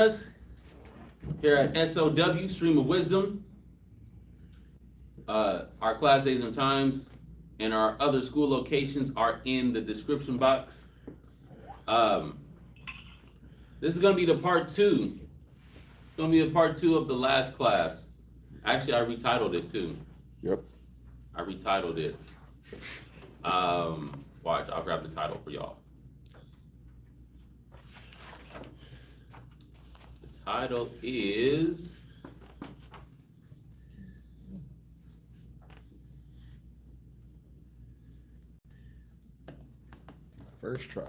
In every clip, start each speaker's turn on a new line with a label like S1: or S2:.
S1: us here at S.O.W, Stream of Wisdom. Our class days and times and our other school locations are in the description box. This is going to be the part two. It's going to be the part two of the last class. Actually, I retitled it too.
S2: Yep.
S1: I retitled it. Watch, I'll grab the title for y'all. The title is
S2: First try.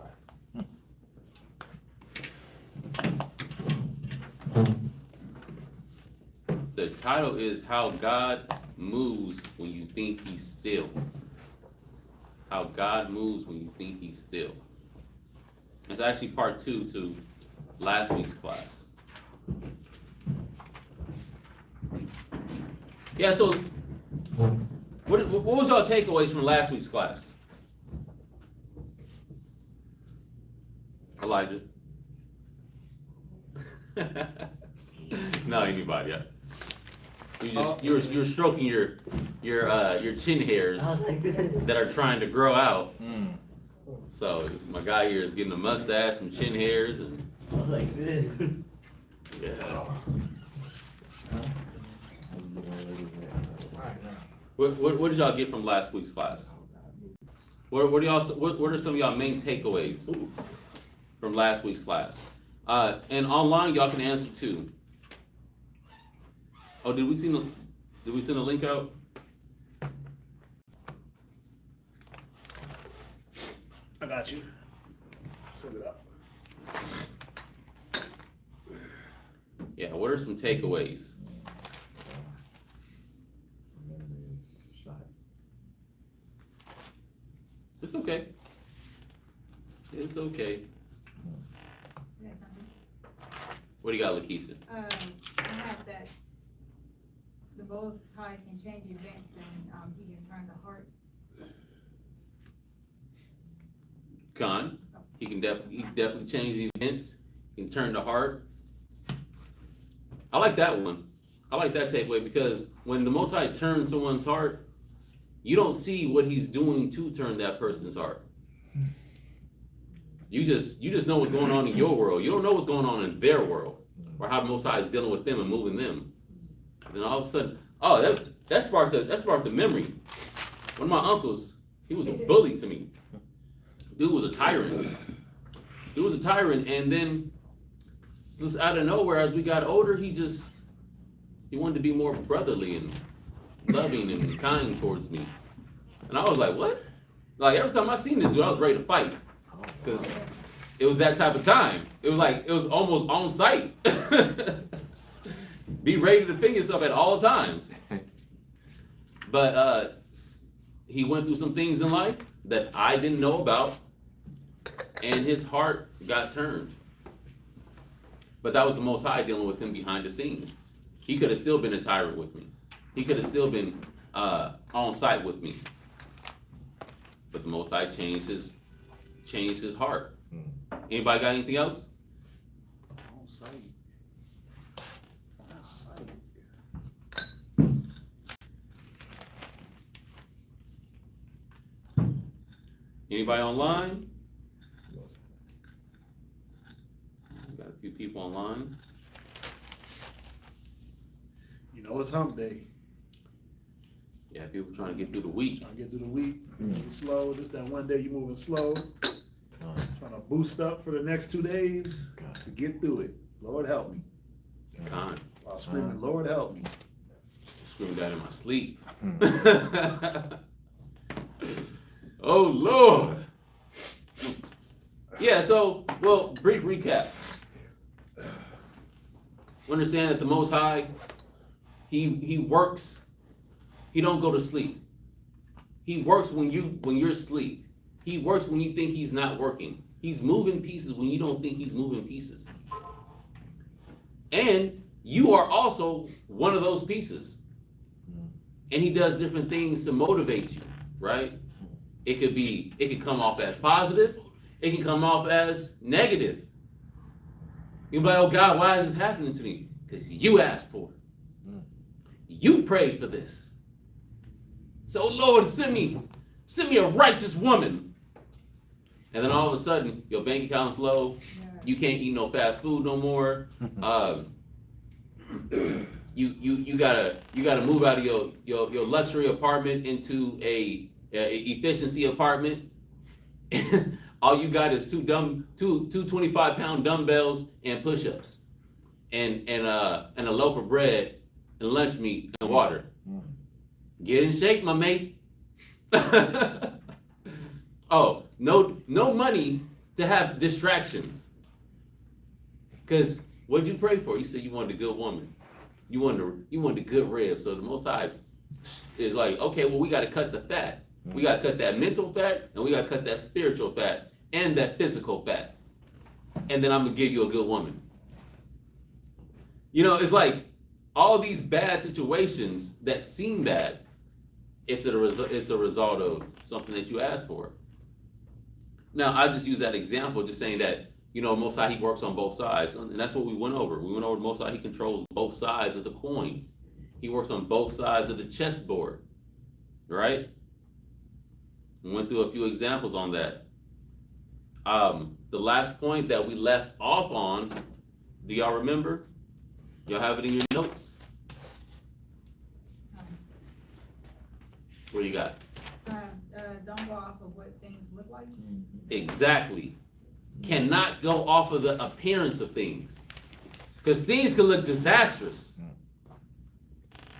S1: The title is How God Moves When You Think He's Still. How God Moves When You Think He's Still. It's actually part two to last week's class. Yeah, so what was y'all takeaways from last week's class? Elijah? No, anybody, yeah. You're stroking your chin hairs that are trying to grow out. So my guy here is getting a mustache, some chin hairs, and
S3: I was like this.
S1: yeah. What did y'all get from last week's class? What are some of y'all main takeaways from last week's class? And online y'all can answer too. Oh, did we send a link out?
S4: I got you. Send it up.
S1: Yeah, what are some takeaways? It's okay. It's okay. What do you got, Lakeisha?
S5: I have that the Most High can change events and he can turn the heart.
S1: Con, he can definitely change events. He can turn the heart. I like that one. I like that takeaway because when the Most High turns someone's heart, you don't see what he's doing to turn that person's heart. You just know what's going on in your world. You don't know what's going on in their world, or how the Most High is dealing with them and moving them. Then all of a sudden, oh, that sparked a memory. One of my uncles, he was a bully to me. Dude was a tyrant. And then just out of nowhere, as we got older, he wanted to be more brotherly and loving and kind towards me. And I was like, what? Like every time I seen this dude, I was ready to fight. Because it was that type of time. It was almost on sight. Be ready to defend yourself at all times. But he went through some things in life that I didn't know about, and his heart got turned. But that was the Most High dealing with him behind the scenes. He could have still been a tyrant with me. He could have still been on site with me. But the Most High changed his heart. Anybody got anything else?
S4: On site. On site.
S1: Anybody online? We got a few people online.
S4: You know it's hump day.
S1: Yeah, people trying to get through the week.
S4: Trying to get through the week. Moving slow. This that one day you moving slow. Trying to boost up for the next 2 days to get through it. Lord help me.
S1: Con.
S4: While screaming, Lord help me.
S1: Screaming that in my sleep. Oh Lord. Yeah, so, well, brief recap. We understand that the Most High, he works. He don't go to sleep. He works when you're asleep. He works when you think he's not working. He's moving pieces when you don't think he's moving pieces. And you are also one of those pieces. And he does different things to motivate you, right? It could come off as positive. It can come off as negative. You'll be like, oh God, why is this happening to me? Because you asked for it. You prayed for this. So Lord, send me a righteous woman. And then all of a sudden, your bank account's low. You can't eat no fast food no more. You gotta move out of your luxury apartment into a efficiency apartment. All you got is two 25-pound dumbbells and push-ups, and a loaf of bread and lunch meat and water. Get in shape, my mate. Oh, no money to have distractions. Because what'd you pray for? You said you wanted a good woman. You wanted a good rib. So the Most High is like, okay, well, we got to cut the fat. We got to cut that mental fat, and we got to cut that spiritual fat and that physical fat. And then I'm going to give you a good woman. You know, it's like all these bad situations that seem bad, it's a result of something that you asked for. Now, I just use that example, just saying that, you know, Most High, he works on both sides. And that's what we went over. We went over Most High, he controls both sides of the coin. He works on both sides of the chessboard, right? We went through a few examples on that. The last point that we left off on, do y'all remember? Y'all have it in your notes? What do you got?
S5: Don't go off of what things look like.
S1: Exactly. Cannot go off of the appearance of things. Because things can look disastrous.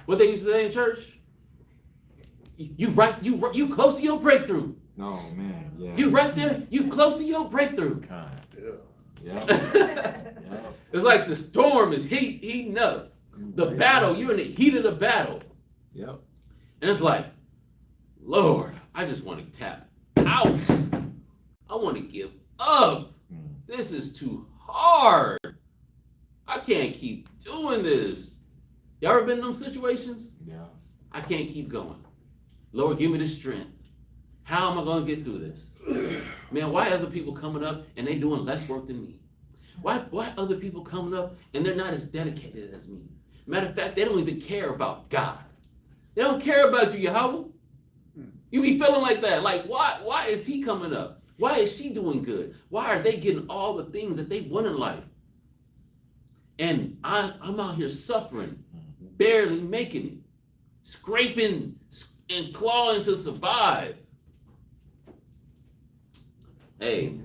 S1: What they used to say in church? You close to your breakthrough.
S2: No, man, yeah.
S1: You right there, you close to your breakthrough.
S2: Yeah.
S1: It's like the storm is heating up. The battle, you're in the heat of the battle.
S2: Yep.
S1: And it's like, Lord, I just want to tap out. I want to give up. This is too hard. I can't keep doing this. Y'all ever been in those situations?
S2: Yeah.
S1: I can't keep going. Lord, give me the strength. How am I going to get through this? Man, why other people coming up and they doing less work than me? Why other people coming up and they're not as dedicated as me? Matter of fact, they don't even care about God. They don't care about you, Yahweh. You be feeling like that. Like, why is he coming up? Why is she doing good? Why are they getting all the things that they want in life? And I'm out here suffering, barely making it, scraping and clawing to survive. Hey,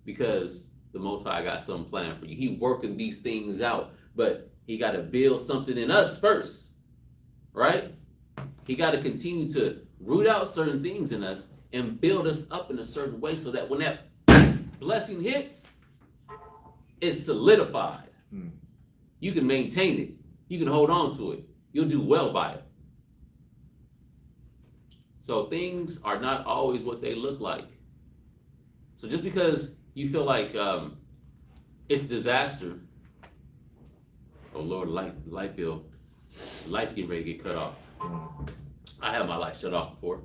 S1: because the Most High got something planned for you. He working these things out, but he got to build something in us first, right? He got to continue to root out certain things in us and build us up in a certain way so that when that blessing hits, it's solidified. You can maintain it. You can hold on to it. You'll do well by it. So things are not always what they look like. So just because you feel like it's disaster, oh Lord, light bill, light's getting ready to get cut off. I had my light shut off before.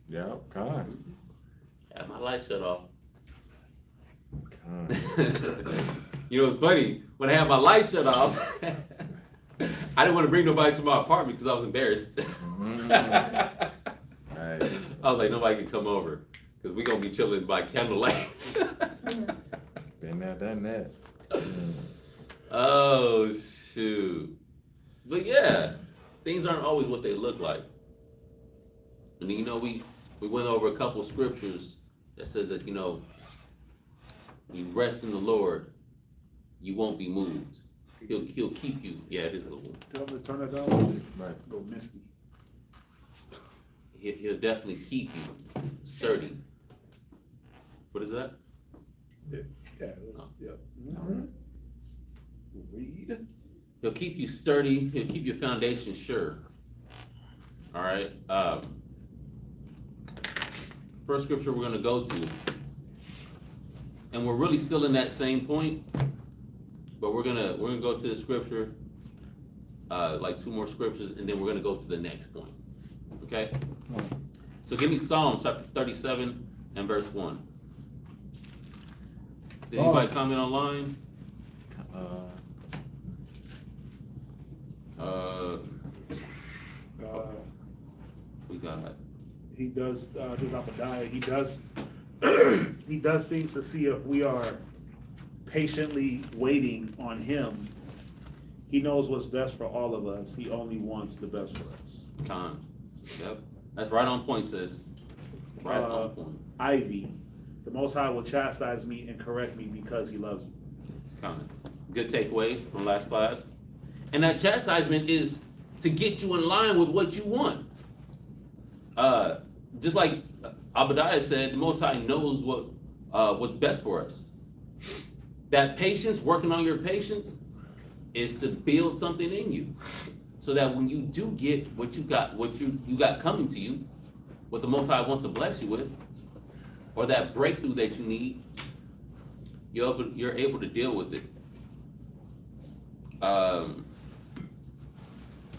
S2: Yeah, God.
S1: I had my light shut off.
S2: God.
S1: You know, it's funny, when I had my light shut off, I didn't want to bring nobody to my apartment because I was embarrassed.
S2: Right.
S1: I was like, nobody can come over because we're going to be chilling by candlelight.
S2: Been there, done that.
S1: Oh, shoot. But yeah, things aren't always what they look like. And you know, we went over a couple scriptures that says that, you know, you rest in the Lord, you won't be moved. He'll keep you. Yeah, it is a little.
S4: Tell them to turn it down a little bit.
S2: Right.
S4: Go misty.
S1: He'll definitely keep you sturdy. What is that?
S4: Yeah. Read.
S1: He'll keep you sturdy. He'll keep your foundation sure. All right. First scripture we're going to go to, and we're really still in that same point, but we're gonna go to the scripture, like two more scriptures, and then we're gonna go to the next point. Okay. So give me Psalms chapter 37 and verse 1. Did anybody comment online? We got
S4: He does, this Abadiah, he does, he does things to see if we are patiently waiting on him. He knows what's best for all of us. He only wants the best for us.
S1: Con. Yep. That's right on point, sis. Right on point.
S4: Ivy, the Most High will chastise me and correct me because he loves me.
S1: Con. Good takeaway from last class. And that chastisement is to get you in line with what you want. Just like Abadiah said, the Most High knows what's best for us. That patience, working on your patience, is to build something in you, so that when you do get what you got coming to you, what the Most High wants to bless you with, or that breakthrough that you need, you're able to deal with it.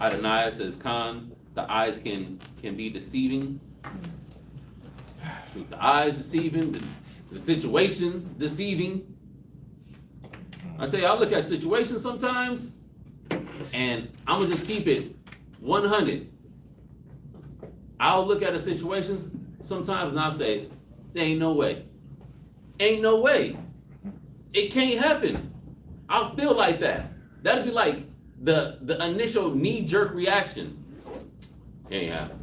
S1: Adonai says, Khan, the eyes can be deceiving. The eyes deceiving, the situation deceiving. I tell you, I look at situations sometimes, and I'm gonna just keep it 100. I'll look at a situation sometimes and I'll say, there ain't no way. Ain't no way. It can't happen. I'll feel like that. That'd be like the initial knee-jerk reaction. Ain't happen.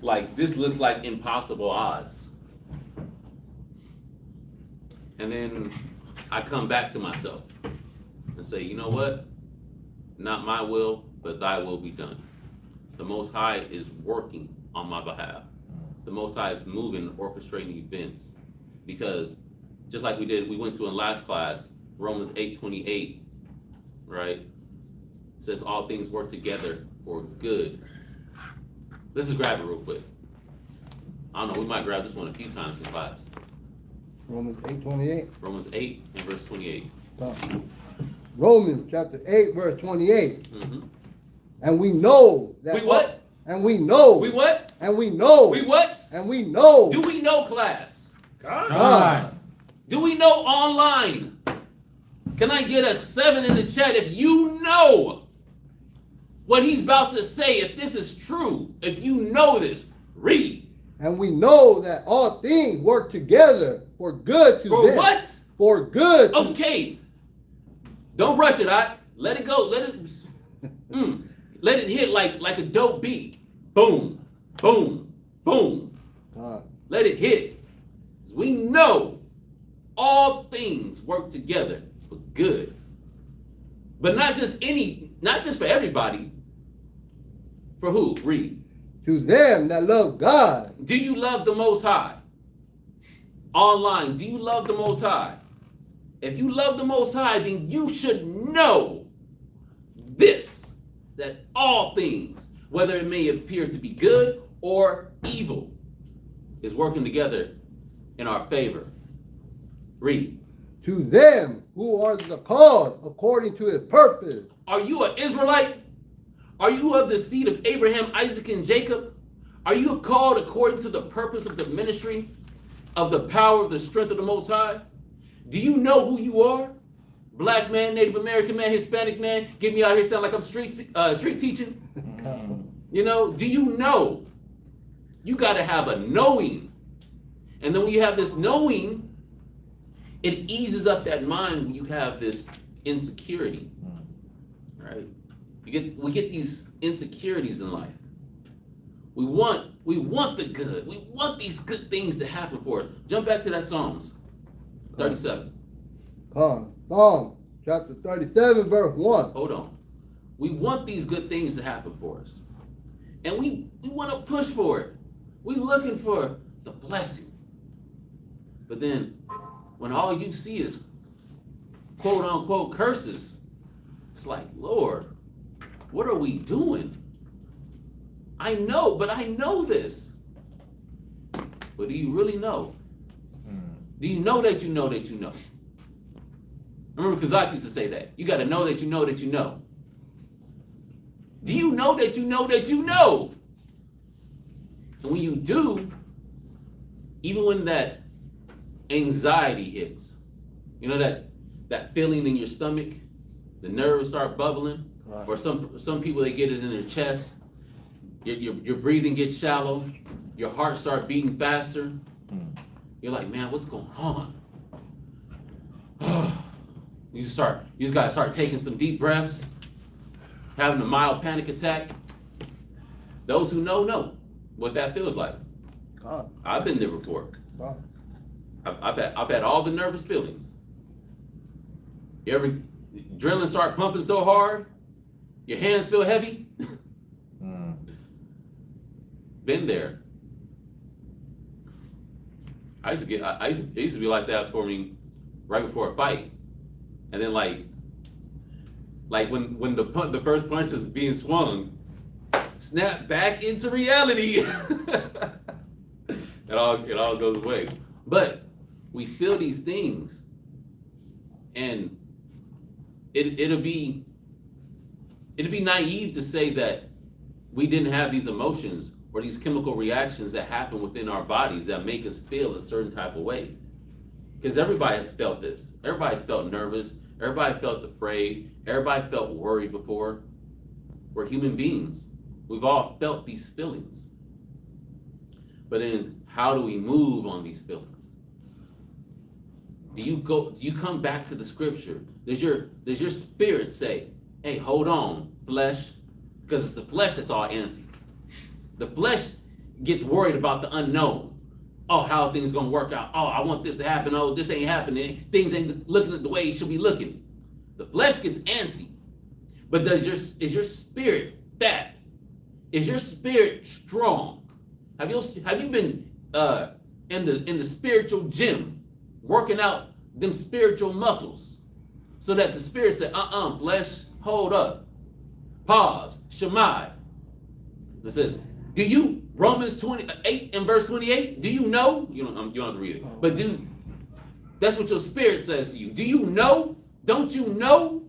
S1: Like, this looks like impossible odds. And then I come back to myself and say, you know what? Not my will, but thy will be done. The Most High is working on my behalf. The Most High is moving, orchestrating events. Because just like we went to in last class, Romans 8:28, right? It says all things work together for good. Let's just grab it real quick. I don't know, we might grab this one a few times in class.
S3: Romans 8:28.
S1: Romans 8 and verse 28.
S3: Romans chapter 8, verse 28.
S1: Mm-hmm.
S3: And we know that.
S1: We what?
S3: And we know.
S1: We what?
S3: And we know.
S1: We what?
S3: And we know.
S1: Do we know, class?
S3: God.
S1: Do we know online? Can I get a 7 in the chat if you know what he's about to say? If this is true, if you know this, read.
S3: And we know that all things work together for good to
S1: For
S3: them.
S1: what?
S3: For good.
S1: Okay. Don't rush it, let it go. Let it hit like a dope beat. Boom, boom, boom.
S3: God.
S1: Let it hit. We know all things work together for good. But not just for everybody. For who? Read.
S3: To them that love God.
S1: Do you love the Most High? Online, do you love the Most High? If you love the Most High, then you should know this, that all things, whether it may appear to be good or evil, is working together in our favor. Read.
S3: To them who are the called according to his purpose.
S1: Are you an Israelite? Are you of the seed of Abraham, Isaac, and Jacob? Are you called according to the purpose of the ministry, of the power of the strength of the Most High? Do you know who you are? Black man, Native American man, Hispanic man. Get me out here sound like I'm street teaching. You know, do you know? You got to have a knowing. And then when you have this knowing, it eases up that mind when you have this insecurity, right? We get these insecurities in life. We want the good. We want these good things to happen for us. Jump back to that Psalms 37.
S3: Psalm chapter 37, verse 1.
S1: Hold on. We want these good things to happen for us. And we want to push for it. We're looking for the blessing. But then when all you see is quote unquote curses, it's like, Lord, what are we doing? I know this. But do you really know? Do you know that you know that you know? Remember Kazak used to say that. You got to know that you know that you know. Do you know that you know that you know? And when you do, even when that anxiety hits, you know, that that feeling in your stomach, the nerves start bubbling,
S3: Right.
S1: or some people, they get it in their chest. Your breathing gets shallow, your heart start beating faster. You're like, man, what's going on? You just gotta start taking some deep breaths, having a mild panic attack. Those who know what that feels like.
S3: God.
S1: I've been there before.
S3: God.
S1: I've had all the nervous feelings. You ever adrenaline start pumping so hard, your hands feel heavy? Been there. It used to be like that for me right before a fight. And then like when the first punch is being swung, snap back into reality. It all goes away. But we feel these things, and it'll be naive to say that we didn't have these emotions or these chemical reactions that happen within our bodies that make us feel a certain type of way. Because everybody has felt this. Everybody's felt nervous. Everybody felt afraid. Everybody felt worried before. We're human beings. We've all felt these feelings. But then how do we move on these feelings? Do you come back to the scripture? Does your spirit say, hey, hold on, flesh? Because it's the flesh that's all antsy. The flesh gets worried about the unknown. Oh, how are things gonna work out? Oh, I want this to happen. Oh, this ain't happening. Things ain't looking the way it should be looking. The flesh gets antsy. But is your spirit fat? Is your spirit strong? Have you been in the spiritual gym working out them spiritual muscles so that the spirit said, flesh, hold up, pause, Shemai. It says, do you, Romans 28 and verse 28, do you know? You don't have to read it, but that's what your spirit says to you. Do you know? Don't you know?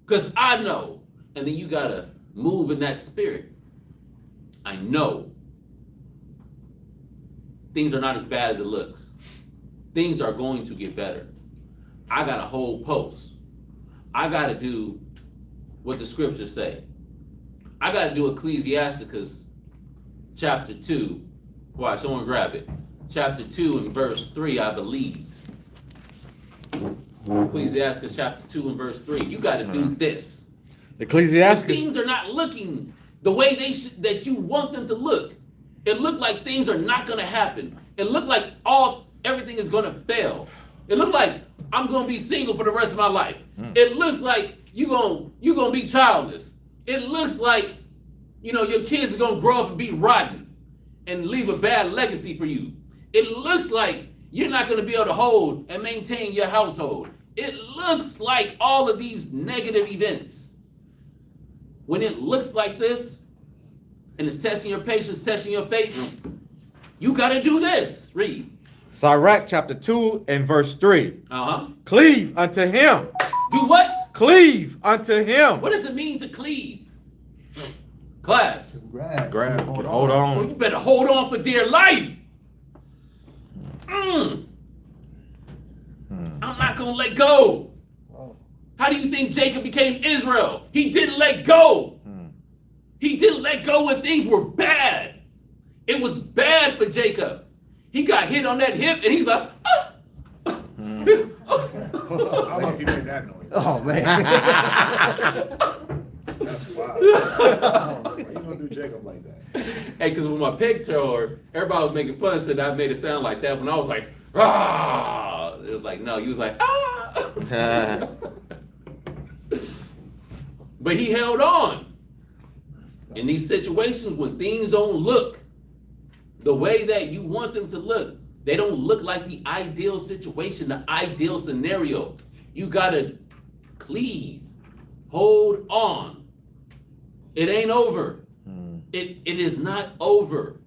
S1: Because I know. And then you gotta move in that spirit. I know. Things are not as bad as it looks. Things are going to get better. I got to hold post. I got to do what the scriptures say. I got to do Ecclesiasticus chapter 2. Watch, someone grab it. Chapter 2 and verse 3, I believe. Ecclesiasticus chapter 2 and verse 3. You got to do this.
S2: Ecclesiasticus.
S1: Things are not looking the way that you want them to look. It looked like things are not going to happen. It looked like everything is going to fail. It looked like I'm going to be single for the rest of my life. It looks like you're going to be childless. It looks like, your kids are going to grow up and be rotten and leave a bad legacy for you. It looks like you're not going to be able to hold and maintain your household. It looks like all of these negative events. When it looks like this, and it's testing your patience, testing your faith, you got to do this. Read.
S2: Sirach chapter 2 and verse 3. Cleave unto him.
S1: Do what?
S2: Cleave unto him.
S1: What does it mean to cleave? Class.
S2: Grab. Hold on.
S1: Well, you better hold on for dear life. I'm not going to let go. How do you think Jacob became Israel? He didn't let go. He didn't let go when things were bad. It was bad for Jacob. He got hit on that hip and he's like,
S4: I don't know if you made that noise.
S3: Oh, man.
S4: That's wild. Why you gonna do Jacob like that?
S1: Hey, because when my pig tore, everybody was making fun and said I made it sound like that when I was like, ah. It was like, no, you was like, ah. But he held on. In these situations when things don't look the way that you want them to look, they don't look like the ideal situation, the ideal scenario. You gotta cleave, hold on. It ain't over. It is not over.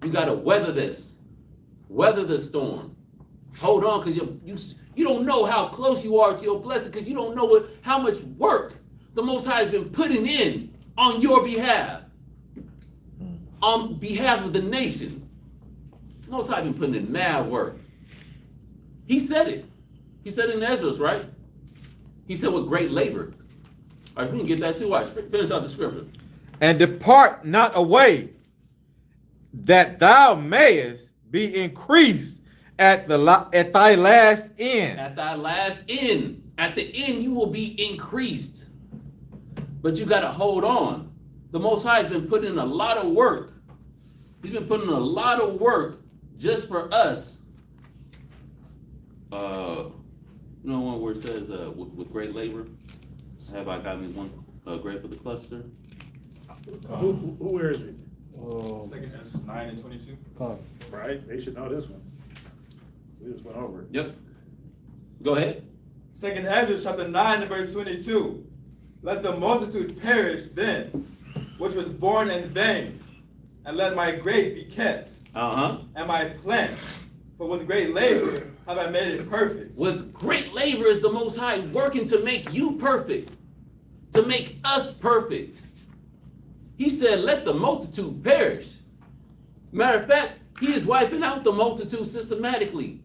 S1: You gotta weather this, weather the storm. Hold on, because you don't know how close you are to your blessing, because you don't know how much work the Most High has been putting in on your behalf, on behalf of the nation. Most High been putting in mad work. He said it. He said in Ezra's, right? He said with great labor. All right, we can get that too. All right, finish out the scripture.
S2: And depart not away, that thou mayest be increased at thy last end.
S1: At thy last end. At the end, you will be increased. But you got to hold on. The Most High has been putting in a lot of work. He's been putting in a lot of work just for us. You know one where it says with great labor, have I got me one grape of the cluster?
S4: Where is it?
S6: Second Ezra 9 and 22.
S4: Right? They should know this one. We just went over it.
S1: Yep. Go ahead.
S6: Second Ezra chapter 9 and verse 22. Let the multitude perish then, which was born in vain, and let my grape be kept, and my plant, for with great labor have I made it perfect.
S1: With great labor is the Most High working to make you perfect, to make us perfect. He said, let the multitude perish. Matter of fact, he is wiping out the multitude systematically.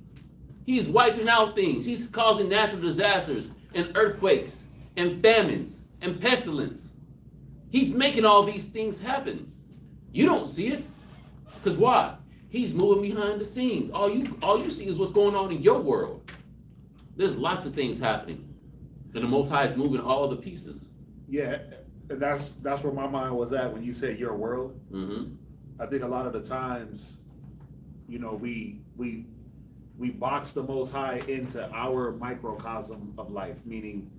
S1: He's wiping out things. He's causing natural disasters and earthquakes and famines and pestilence. He's making all these things happen. You don't see it. Because why? He's moving behind the scenes. All you see is what's going on in your world. There's lots of things happening. And the Most High is moving all the pieces.
S4: Yeah, and that's where my mind was at when you said your world.
S1: Mm-hmm.
S4: I think a lot of the times, you know, we box the Most High into our microcosm of life, meaning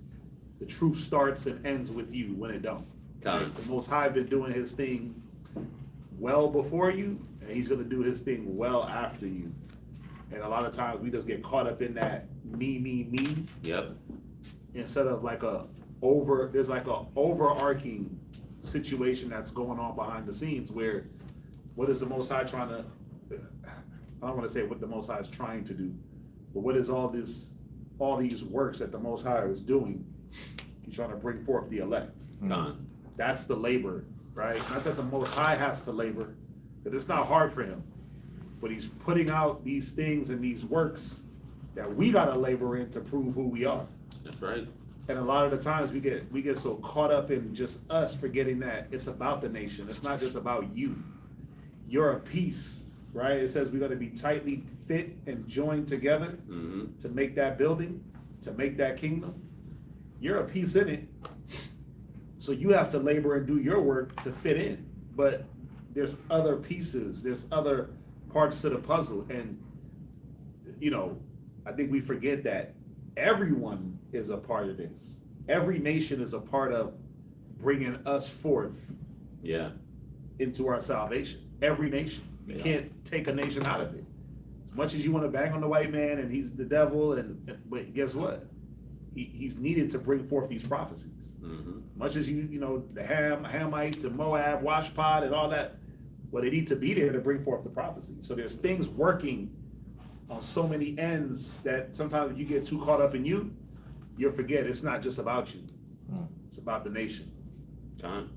S4: the truth starts and ends with you when it don't.
S1: Kind
S4: The Most High been doing his thing well before you, and he's gonna do his thing well after you. And a lot of times we just get caught up in that me,
S1: Yep.
S4: instead of there's like a overarching situation that's going on behind the scenes where what is the Most High trying to, I don't want to say what the Most High is trying to do, but what is all these works that the Most High is doing? He's trying to bring forth the elect.
S1: Con.
S4: That's the labor, right? Not that the Most High has to labor, but it's not hard for him. But he's putting out these things and these works that we gotta labor in to prove who we are.
S1: That's right.
S4: And a lot of the times we get so caught up in just us forgetting that it's about the nation. It's not just about you. You're a piece, right? It says we gotta be tightly fit and joined together to make that building, to make that kingdom. You're a piece in it. So you have to labor and do your work to fit in. But there's other pieces, there's other parts to the puzzle. And, you know, I think we forget that everyone is a part of this. Every nation is a part of bringing us forth into our salvation. Every nation. You can't take a nation out of it. As much as you want to bang on the white man and he's the devil, but guess what? He's needed to bring forth these prophecies. Much as you know, the Hamites and Moab, Washpot and all that, well, they need to be there to bring forth the prophecy. So there's things working on so many ends that sometimes you get too caught up in you'll forget it's not just about you. It's about the nation.
S1: Con.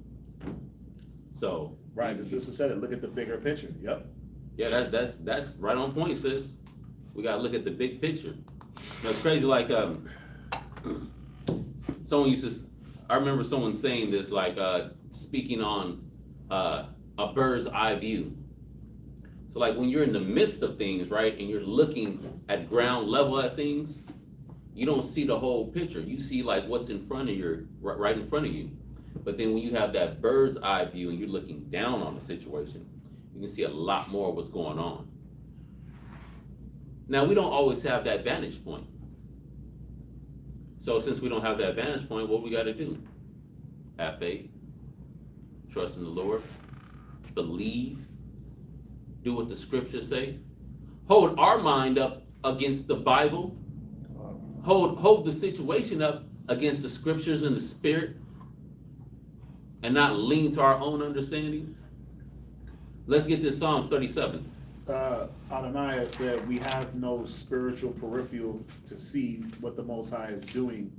S1: So.
S4: Right, the sister said it, look at the bigger picture. Yep.
S1: Yeah, that's right on point, sis. We gotta look at the big picture. You know, it's crazy, like someone used to, I remember someone saying this, like speaking on a bird's eye view. So like when you're in the midst of things, right, and you're looking at ground level at things, you don't see the whole picture. You see like what's in front of you, right in front of you. But then when you have that bird's eye view and you're looking down on the situation, you can see a lot more of what's going on. Now, we don't always have that vantage point. So since we don't have that vantage point, what we got to do? Have faith, trust in the Lord, believe, do what the scriptures say, hold our mind up against the Bible, hold the situation up against the scriptures and the spirit, and not lean to our own understanding. Let's get this Psalms 37.
S4: Adonai said we have no spiritual peripheral to see what the Most High is doing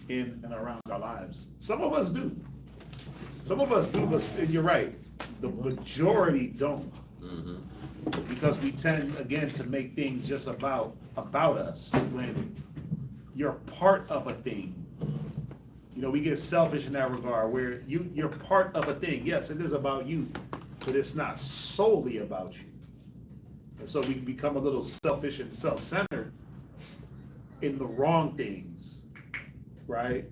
S4: in and around our lives. Some of us do. Some of us do, but you're right. The majority don't. Because we tend, again, to make things just about us when you're part of a thing. You know, we get selfish in that regard where you're part of a thing. Yes, it is about you, but it's not solely about you. And so we become a little selfish and self-centered in the wrong things, right?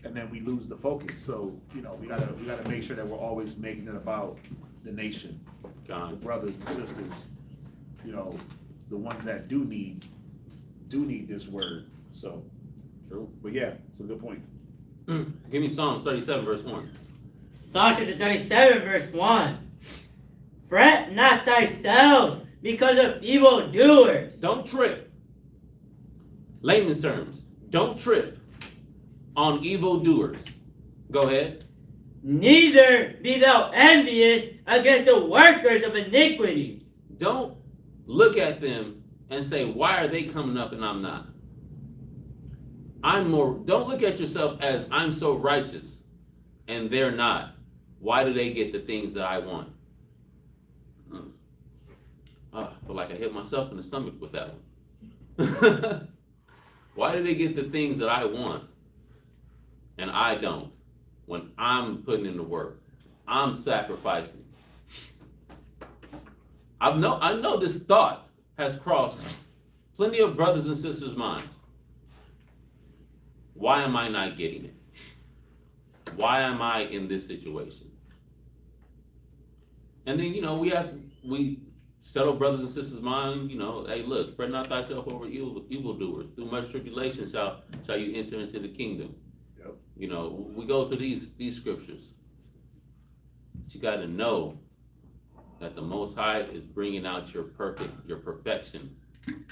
S4: And then we lose the focus. So, you know, we gotta make sure that we're always making it about the nation, the brothers and sisters, you know, the ones that do need this word. So,
S1: True.
S4: But yeah, it's a good point.
S1: Give me Psalms 37, verse 1.
S7: Psalm chapter 37, verse 1. Fret not thyself because of evildoers.
S1: Don't trip. Layman's terms. Don't trip on evildoers. Go ahead.
S7: Neither be thou envious against the workers of iniquity.
S1: Don't look at them and say, why are they coming up and I'm not? Don't look at yourself as I'm so righteous and they're not. Why do they get the things that I want? I feel like I hit myself in the stomach with that one. Why do they get the things that I want and I don't? When I'm putting in the work, I'm sacrificing. I know this thought has crossed plenty of brothers and sisters' minds. Why am I not getting it? Why am I in this situation? And then, you know, we settle brothers and sisters' minds, you know, hey, look, fret not thyself over evildoers. Through much tribulation shall you enter into the kingdom.
S4: Yep.
S1: You know, we go through these scriptures. But you got to know that the Most High is bringing out your perfection.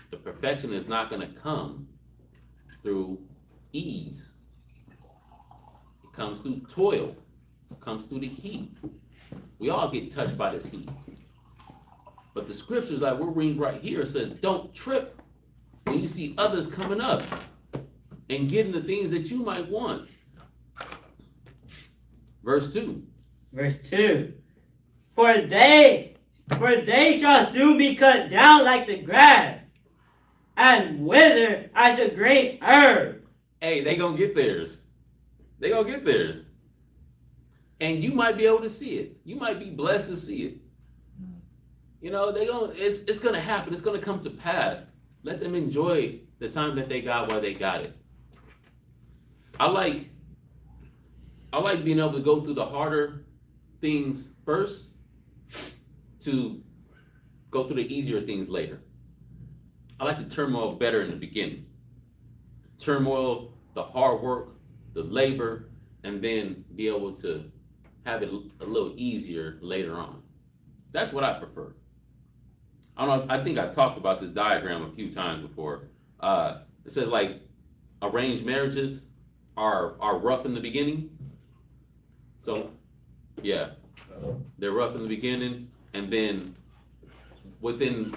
S1: The perfection is not going to come through ease. It comes through toil. It comes through the heat. We all get touched by this heat. But the scriptures that we're reading right here says, don't trip when you see others coming up and getting the things that you might want. Verse 2.
S7: Verse 2. For they shall soon be cut down like the grass, and wither as the green herb.
S1: Hey, they gonna get theirs. They gonna get theirs. And you might be able to see it. You might be blessed to see it. You know, it's gonna happen. It's gonna come to pass. Let them enjoy the time that they got while they got it. I like being able to go through the harder things first to go through the easier things later. I like the turmoil better in the beginning. Turmoil, the hard work, the labor, and then be able to have it a little easier later on. That's what I prefer. I don't know, I think I've talked about this diagram a few times before. It says like arranged marriages are rough in the beginning. So yeah, they're rough in the beginning, and then within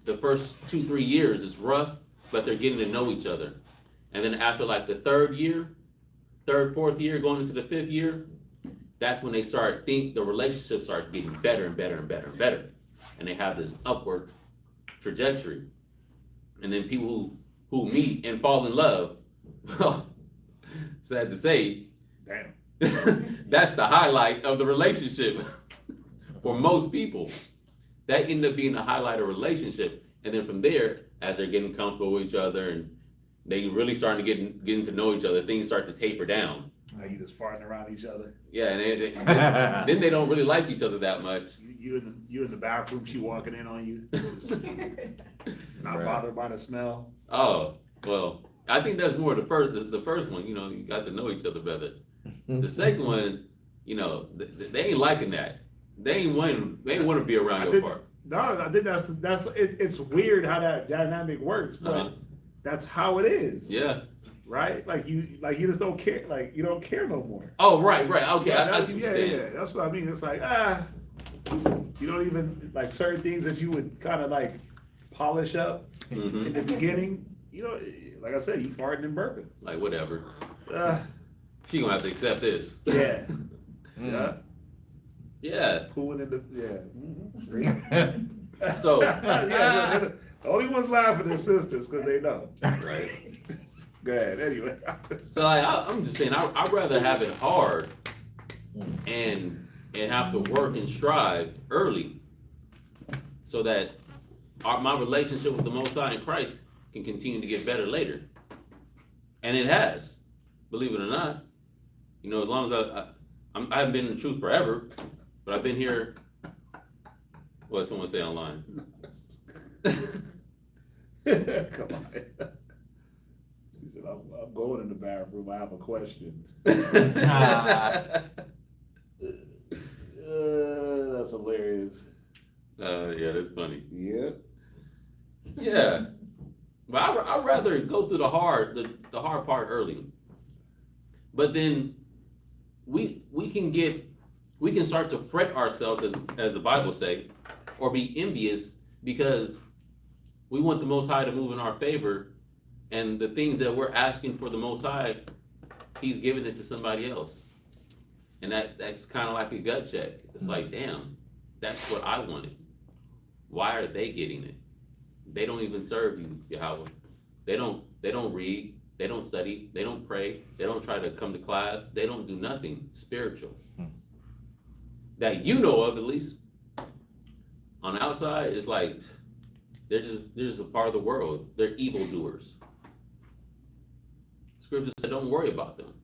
S1: the first 2-3 years it's rough, but they're getting to know each other. And then after like the third, fourth year, going into the 5th year, that's when they the relationships start getting better and better and better and better. And they have this upward trajectory. And then people who meet and fall in love, well, sad to say,
S4: Damn.
S1: that's the highlight of the relationship for most people. That ended up being the highlight of a relationship. And then from there, as they're getting comfortable with each other and they really starting to getting to know each other, things start to taper down.
S4: Now you just farting around each other.
S1: Yeah, and then they don't really like each other that much.
S4: You in the bathroom, she walking in on you, just not bothered by the smell.
S1: Oh, well, I think that's more the first one, you know, you got to know each other better. The second one, you know, they ain't liking that. They ain't want to be around your part.
S4: No, I think that's it, it's weird how that dynamic works, but that's how it is.
S1: Yeah.
S4: Right? Like you just don't care. Like you don't care no more.
S1: Oh, right. Okay,
S4: Yeah,
S1: I see what you're saying.
S4: Yeah, that's what I mean. It's like you don't even like certain things that you would kind of like polish up in the beginning. You know, like I said, you farting and burping.
S1: Like whatever. She gonna have to accept this.
S4: Yeah. Yeah.
S1: Yeah.
S4: Cooling in the, yeah.
S1: So,
S4: Yeah, the only ones laughing is sisters, because they know.
S1: right.
S4: Go ahead, anyway.
S1: So I'm just saying, I'd rather have it hard and have to work and strive early so that my relationship with the Most High in Christ can continue to get better later. And it has, believe it or not. You know, as long as I haven't been in the truth forever, but I've been here. What did someone say online?
S4: Come on. He said, I'm going in the bathroom. I have a question. That's hilarious.
S1: Yeah, that's funny.
S4: Yeah.
S1: Yeah, but I'd rather go through the hard part early. But then we can start to fret ourselves, as the Bible say, or be envious because we want the Most High to move in our favor, and the things that we're asking for the Most High, He's giving it to somebody else, and that's kind of like a gut check. It's like, damn, that's what I wanted. Why are they getting it? They don't even serve you, Yahweh. They don't read, they don't study, they don't pray, they don't try to come to class, they don't do nothing spiritual. That you know of, at least. On the outside, it's like they're just a part of the world. They're evildoers. Scripture said don't worry about them,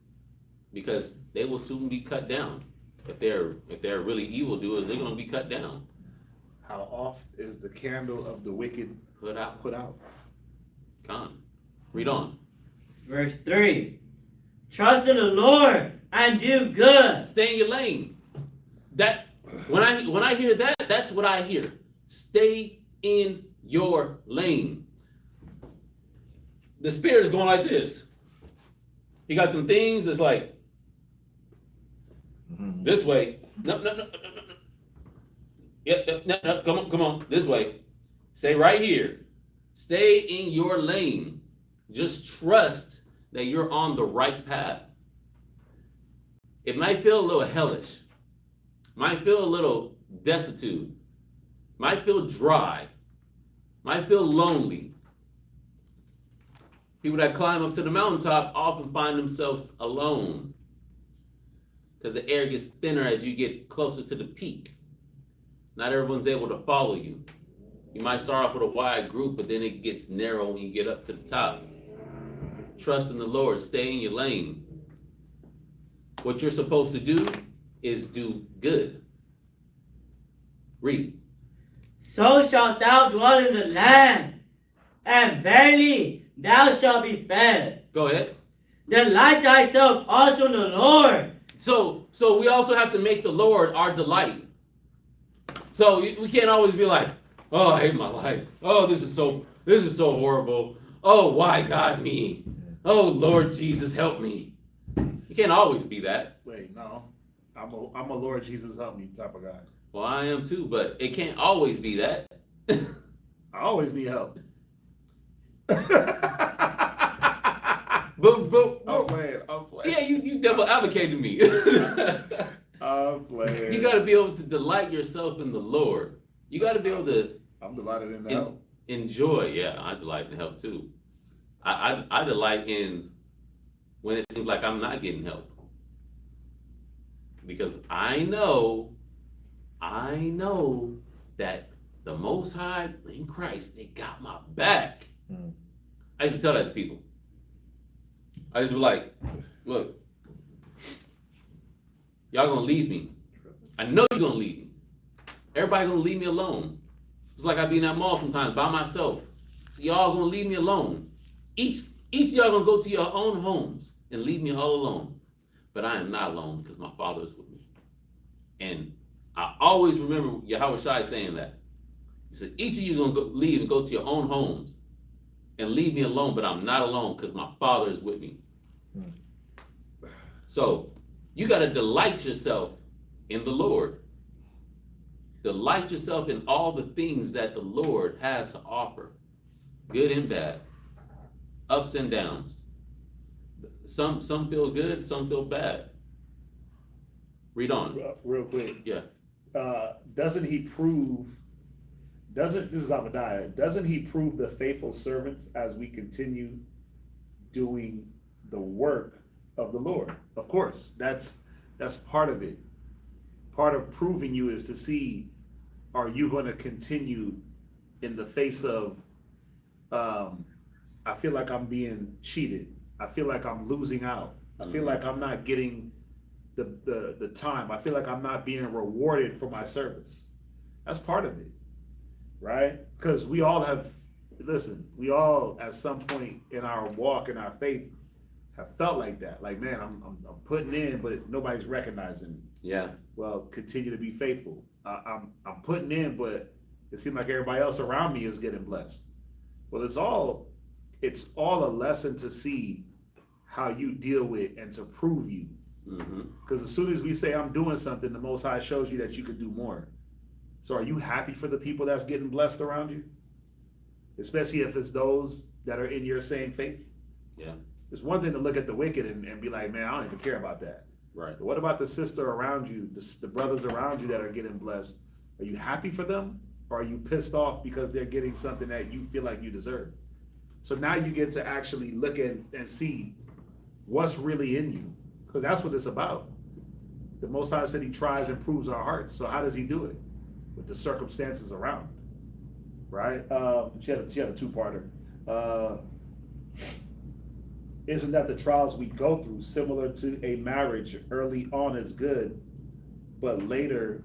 S1: because they will soon be cut down. If they're really evildoers, they're gonna be cut down.
S4: How oft is the candle of the wicked
S1: Put out. Come on. Read on.
S7: Verse 3. Trust in the Lord and do good.
S1: Stay in your lane. That when I hear that, that's what I hear. Stay in your lane. The spirit is going like this. He got them things. It's like this way. No. Yeah, no. Come on. This way. Stay right here. Stay in your lane. Just trust that you're on the right path. It might feel a little hellish. Might feel a little destitute. Might feel dry. Might feel lonely. People that climb up to the mountaintop often find themselves alone, because the air gets thinner as you get closer to the peak. Not everyone's able to follow you. You might start off with a wide group, but then it gets narrow when you get up to the top. Trust in the Lord. Stay in your lane. What you're supposed to do is do good. Read.
S7: So shalt thou dwell in the land, and verily thou shalt be fed.
S1: Go ahead.
S7: Delight thyself also in the Lord.
S1: So we also have to make the Lord our delight. So we can't always be like, oh, I hate my life. Oh, this is so horrible. Oh, why God me? Oh, Lord Jesus, help me. You can't always be that.
S4: Wait, no. I'm a Lord Jesus help me type of guy.
S1: Well, I am too, but it can't always be that.
S4: I always need help.
S1: But
S4: I'm playing.
S1: yeah, you devil advocated me.
S4: I'm playing.
S1: You got to be able to delight yourself in the Lord. You got to be able to.
S4: I'm delighted in the help.
S1: Enjoy. Yeah, I delight in help too. I delight in when it seems like I'm not getting help, because I know that the Most High in Christ, they got my back. I used to tell that to people. I used to be like, look, y'all gonna leave me. I know you're gonna leave me. Everybody gonna leave me alone. It's like I be in that mall sometimes by myself. So y'all gonna leave me alone. Each of y'all gonna go to your own homes and leave me all alone. But I am not alone, because my Father is with me. And I always remember Yahweh Shai saying that. He said, each of you is gonna leave and go to your own homes and leave me alone, but I'm not alone, because my Father is with me. So you got to delight yourself in the Lord. Delight yourself in all the things that the Lord has to offer, good and bad, ups and downs. Some feel good, some feel bad. Read on.
S4: Real quick.
S1: Yeah.
S4: doesn't he prove, this is Obadiah, doesn't he prove the faithful servants as we continue doing the work of the Lord? Of course, that's part of it. Part of proving you is to see, are you going to continue in the face of, I feel like I'm being cheated. I feel like I'm losing out. I feel like I'm not getting the time. I feel like I'm not being rewarded for my service. That's part of it, right? Because we all we all at some point in our walk, in our faith, have felt like that. Like, man, I'm putting in, but nobody's recognizing me.
S1: Yeah.
S4: Well, continue to be faithful. I'm putting in, but it seems like everybody else around me is getting blessed. Well, it's all a lesson to see how you deal with and to prove you. Because as soon as we say I'm doing something, the Most High shows you that you could do more. So are you happy for the people that's getting blessed around you? Especially if it's those that are in your same faith?
S1: Yeah.
S4: It's one thing to look at the wicked and be like, man, I don't even care about that.
S1: Right.
S4: But what about the sister around you, the brothers around you that are getting blessed? Are you happy for them? Or are you pissed off because they're getting something that you feel like you deserve? So now you get to actually look and see what's really in you. Because that's what it's about. The Most High said he tries and proves our hearts. So how does he do it? With the circumstances around. Right? She had a two-parter. Isn't that the trials we go through similar to a marriage? Early on is good, but later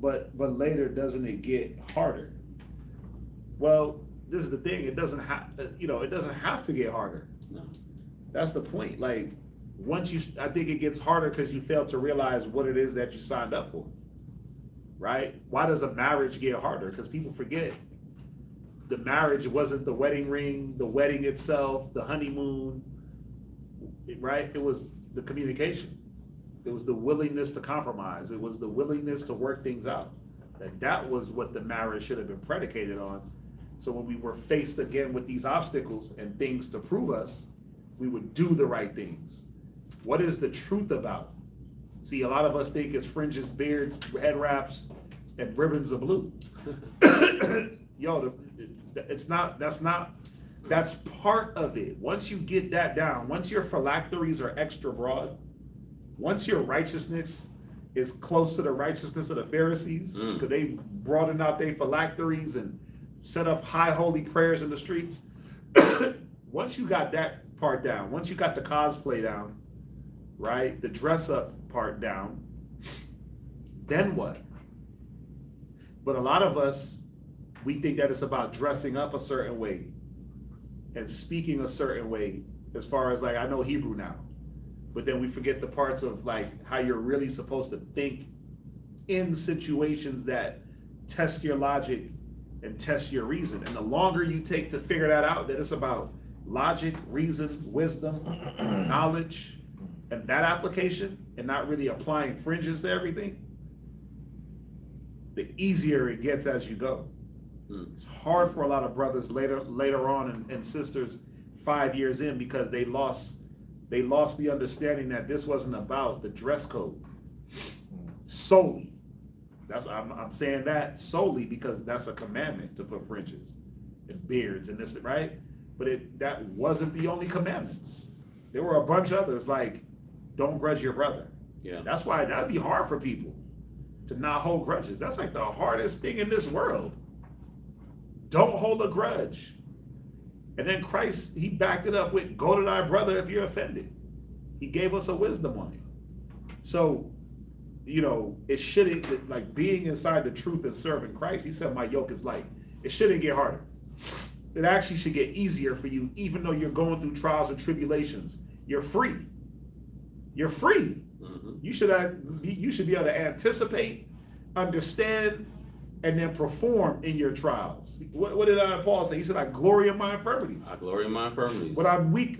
S4: doesn't it get harder? Well, this is the thing. It doesn't have to get harder.
S1: No.
S4: That's the point. Like, I think it gets harder because you fail to realize what it is that you signed up for. Right? Why does a marriage get harder? Because people forget. The marriage wasn't the wedding ring, the wedding itself, the honeymoon, right? It was the communication. It was the willingness to compromise. It was the willingness to work things out. That was what the marriage should have been predicated on. So when we were faced again with these obstacles and things to prove us, we would do the right things. What is the truth about? See, a lot of us think it's fringes, beards, head wraps, and ribbons of blue. Yo, that's part of it. Once you get that down, once your phylacteries are extra broad, once your righteousness is close to the righteousness of the Pharisees, because they broadened out their phylacteries and set up high holy prayers in the streets. Once you got that part down, once you got the cosplay down, right, the dress up part down, then what? But a lot of us, we think that it's about dressing up a certain way and speaking a certain way, as far as like, I know Hebrew now, but then we forget the parts of like how you're really supposed to think in situations that test your logic and test your reason. And the longer you take to figure that out, that it's about logic, reason, wisdom, knowledge, and that application, and not really applying fringes to everything, the easier it gets as you go. It's hard for a lot of brothers later on and sisters 5 years in, because they lost the understanding that this wasn't about the dress code solely. I'm saying that solely because that's a commandment to put fringes and beards and this, right? But that wasn't the only commandments. There were a bunch of others, like don't grudge your brother.
S1: Yeah.
S4: That's why that'd be hard for people to not hold grudges. That's like the hardest thing in this world. Don't hold a grudge. And then Christ, he backed it up with, go to thy brother if you're offended. He gave us a wisdom on it. So, it shouldn't, like being inside the truth and serving Christ, he said, my yoke is light. It shouldn't get harder. It actually should get easier for you, even though you're going through trials and tribulations. You're free. You're free. Mm-hmm. You should be able to anticipate, understand, and then perform in your trials. What did Paul say? He said, I glory in my infirmities.
S1: I glory in my infirmities.
S4: When I'm weak,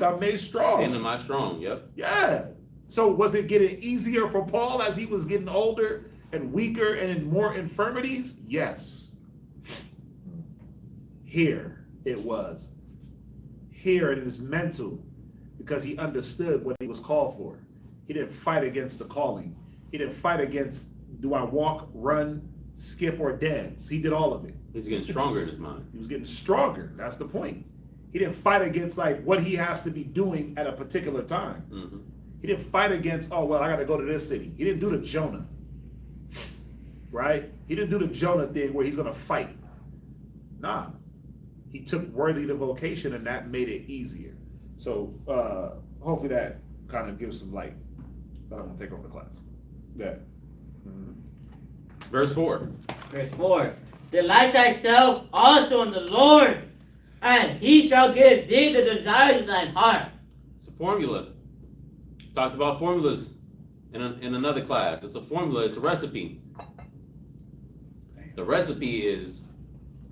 S4: I'm made strong.
S1: And am I strong, yep.
S4: Yeah. So was it getting easier for Paul as he was getting older and weaker and in more infirmities? Yes. Here it was. Here it is mental, because he understood what he was called for. He didn't fight against the calling. He didn't fight against, do I walk, run, skip, or dance? He did all of it.
S1: He's getting stronger in his mind.
S4: He was getting stronger. That's the point. He didn't fight against like what he has to be doing at a particular time.
S1: Mm-hmm.
S4: He didn't fight against, oh, well, I got to go to this city. He didn't do the Jonah, right? He didn't do the Jonah thing where he's going to fight. Nah. He took worthy the vocation, and that made it easier. So hopefully that kind of gives some light. But I'm going to take over the class. Yeah. Mm-hmm.
S1: Verse 4.
S7: Verse 4. Delight thyself also in the Lord, and he shall give thee the desires of thine heart.
S1: It's a formula. Talked about formulas in another class. It's a formula. It's a recipe. The recipe is,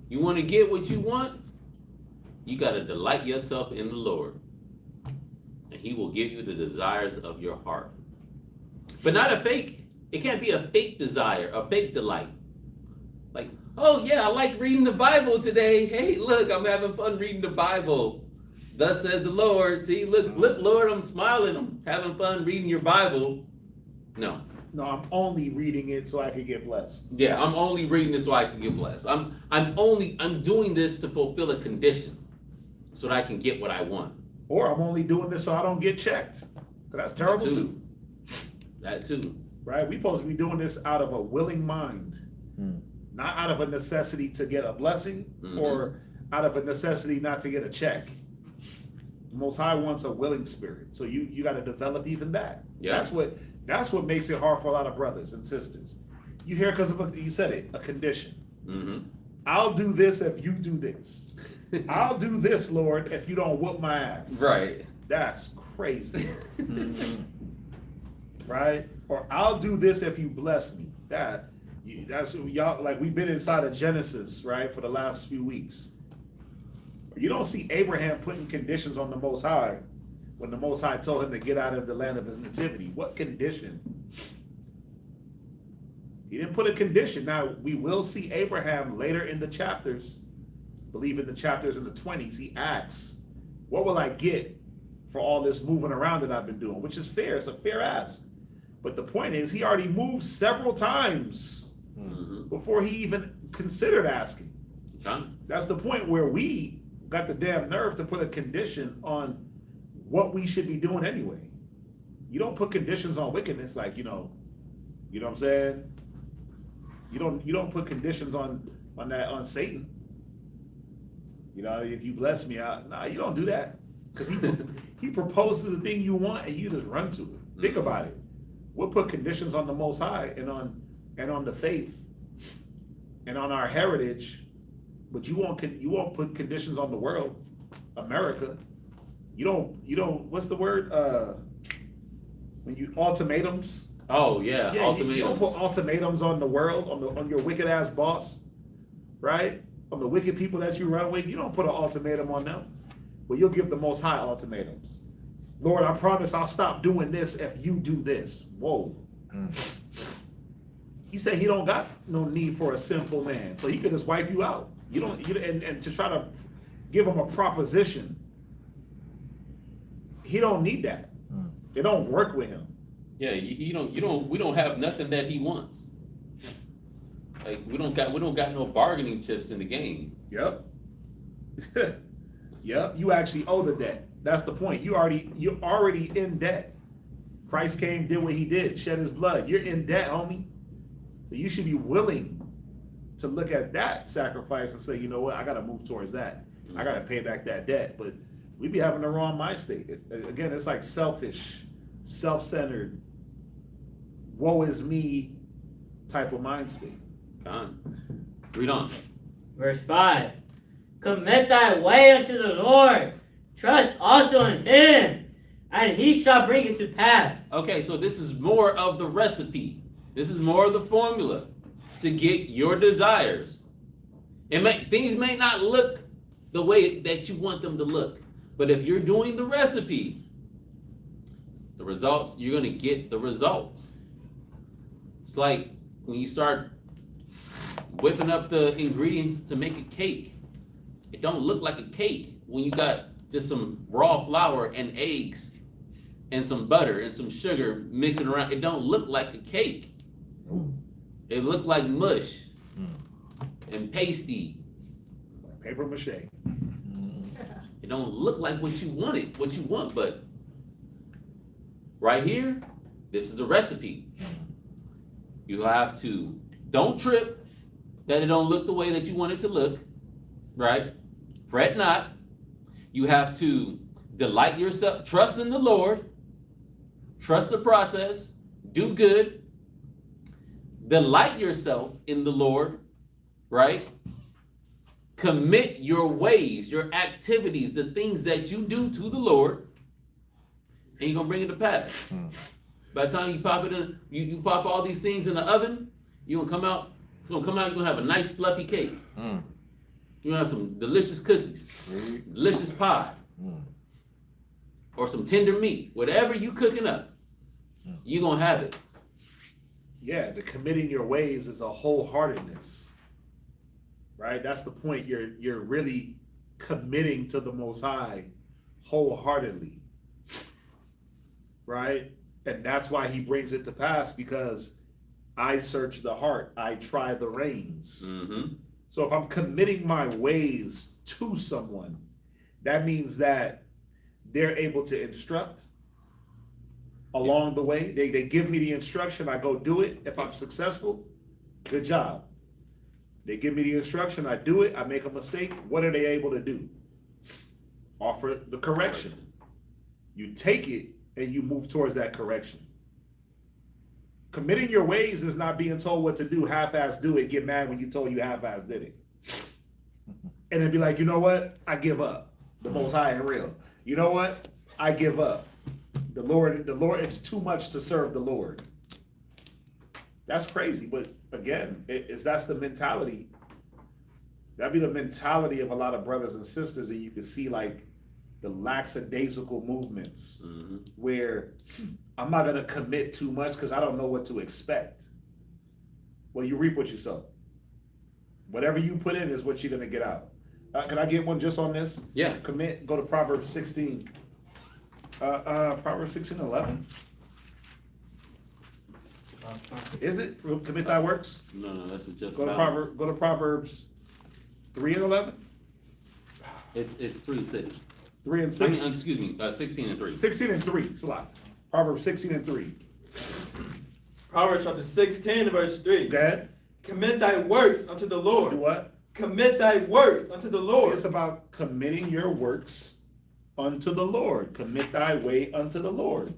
S1: you want to get what you want, you got to delight yourself in the Lord, and he will give you the desires of your heart. But not a fake. It can't be a fake desire, a fake delight. Like, oh yeah, I like reading the Bible today. Hey, look, I'm having fun reading the Bible. Thus says the Lord. See, look, Lord, I'm smiling. I'm having fun reading your Bible. No,
S4: I'm only reading it so I can get blessed.
S1: Yeah, I'm only reading this so I can get blessed. I'm doing this to fulfill a condition so that I can get what I want.
S4: Or I'm only doing this so I don't get checked. That's terrible too.
S1: That too.
S4: Right? We're supposed to be doing this out of a willing mind, not out of a necessity to get a blessing or out of a necessity not to get a check. The Most High wants a willing spirit. So you got to develop even that.
S1: Yeah.
S4: That's what makes it hard for a lot of brothers and sisters. You hear because of you said it, a condition.
S1: Mm-hmm.
S4: I'll do this if you do this. I'll do this, Lord, if you don't whoop my ass.
S1: Right.
S4: That's crazy. Right? Or I'll do this if you bless me. That's y'all, like, we've been inside of Genesis, right, for the last few weeks. You don't see Abraham putting conditions on the Most High when the Most High told him to get out of the land of his nativity. What condition? He didn't put a condition. Now, we will see Abraham later in the chapters, I believe in the chapters in the 20s, he asks, what will I get for all this moving around that I've been doing? Which is fair. It's a fair ask. But the point is, he already moved several times before he even considered asking. That's the point where we got the damn nerve to put a condition on what we should be doing anyway. You don't put conditions on wickedness, like, you know what I'm saying? You don't put conditions on Satan. You know, if you bless me out, nah, you don't do that. Because he proposes the thing you want and you just run to it. Think about it. We'll put conditions on the Most High and on the faith and on our heritage, but you won't put conditions on the world, America. You don't. What's the word? When you ultimatums.
S1: Oh yeah, ultimatums.
S4: You don't put ultimatums on the world, on your wicked ass boss, right? On the wicked people that you run with. You don't put an ultimatum on them, but you'll give the Most High ultimatums. Lord, I promise I'll stop doing this if you do this. Whoa. He said he don't got no need for a sinful man, so he could just wipe you out. And to try to give him a proposition, he don't need that. It don't work with him.
S1: Yeah, we don't have nothing that he wants. Like we don't got no bargaining chips in the game.
S4: Yep. Yep. You actually owe the debt. That's the point. You're already in debt. Christ came, did what he did, shed his blood. You're in debt, homie. So you should be willing to look at that sacrifice and say, you know what, I got to move towards that. I got to pay back that debt. But we be having the wrong mind state. Again, it's like selfish, self-centered, woe is me type of mind state.
S1: Read on.
S7: Verse 5. Commit thy way unto the Lord. Trust also in him, and he shall bring it to pass.
S1: Okay, so this is more of the recipe. This is more of the formula to get your desires. Things may not look the way that you want them to look, but if you're doing the recipe, the results, you're going to get the results. It's like when you start whipping up the ingredients to make a cake. It don't look like a cake when you got just some raw flour and eggs and some butter and some sugar mixing around. It don't look like a cake. It looked like mush and pasty.
S4: Paper mache.
S1: It don't look like what you want, but right here, this is the recipe. You have to, don't trip that it don't look the way that you want it to look, right? Fret not. You have to delight yourself, trust in the Lord, trust the process, do good, delight yourself in the Lord, right? Commit your ways, your activities, the things that you do to the Lord, and you're gonna bring it to pass. By the time you pop it in, you pop all these things in the oven, you're gonna come out, you're gonna have a nice fluffy cake. You're gonna have some delicious cookies, delicious pie, or some tender meat, whatever you cooking up, you're gonna have it.
S4: Yeah, the committing your ways is a wholeheartedness. Right? That's the point. You're really committing to the Most High wholeheartedly. Right? And that's why he brings it to pass, because I search the heart, I try the reins. So if I'm committing my ways to someone, that means that they're able to instruct along the way. They give me the instruction, I go do it. If I'm successful, good job. They give me the instruction, I do it, I make a mistake. What are they able to do? Offer the correction. You take it and you move towards that correction. Committing your ways is not being told what to do, half-ass do it, get mad when you told you half-ass did it. And then be like, you know what? I give up. The Most High and real. You know what? I give up. The Lord, it's too much to serve the Lord. That's crazy, but again, that's the mentality. That'd be the mentality of a lot of brothers and sisters, and you can see like the lackadaisical movements where I'm not gonna commit too much because I don't know what to expect. Well, you reap what you sow. Whatever you put in is what you're gonna get out. Can I get one just on this?
S1: Yeah.
S4: Commit. Go to Proverbs 16. Proverbs 16:11. Is it? Commit thy works?
S1: No, that's just
S4: Go to Proverbs 3:11.
S1: It's 3:6.
S4: 3 and 6.
S1: I mean, excuse me, 16 and 3.
S4: 16 and 3. It's a lot. Proverbs 16 and 3.
S6: Proverbs chapter 16, verse 3.
S4: Go ahead.
S6: Commit thy works unto the Lord.
S4: Do what?
S6: Commit thy works unto the Lord.
S4: It's about committing your works unto the Lord. Commit thy way unto the Lord.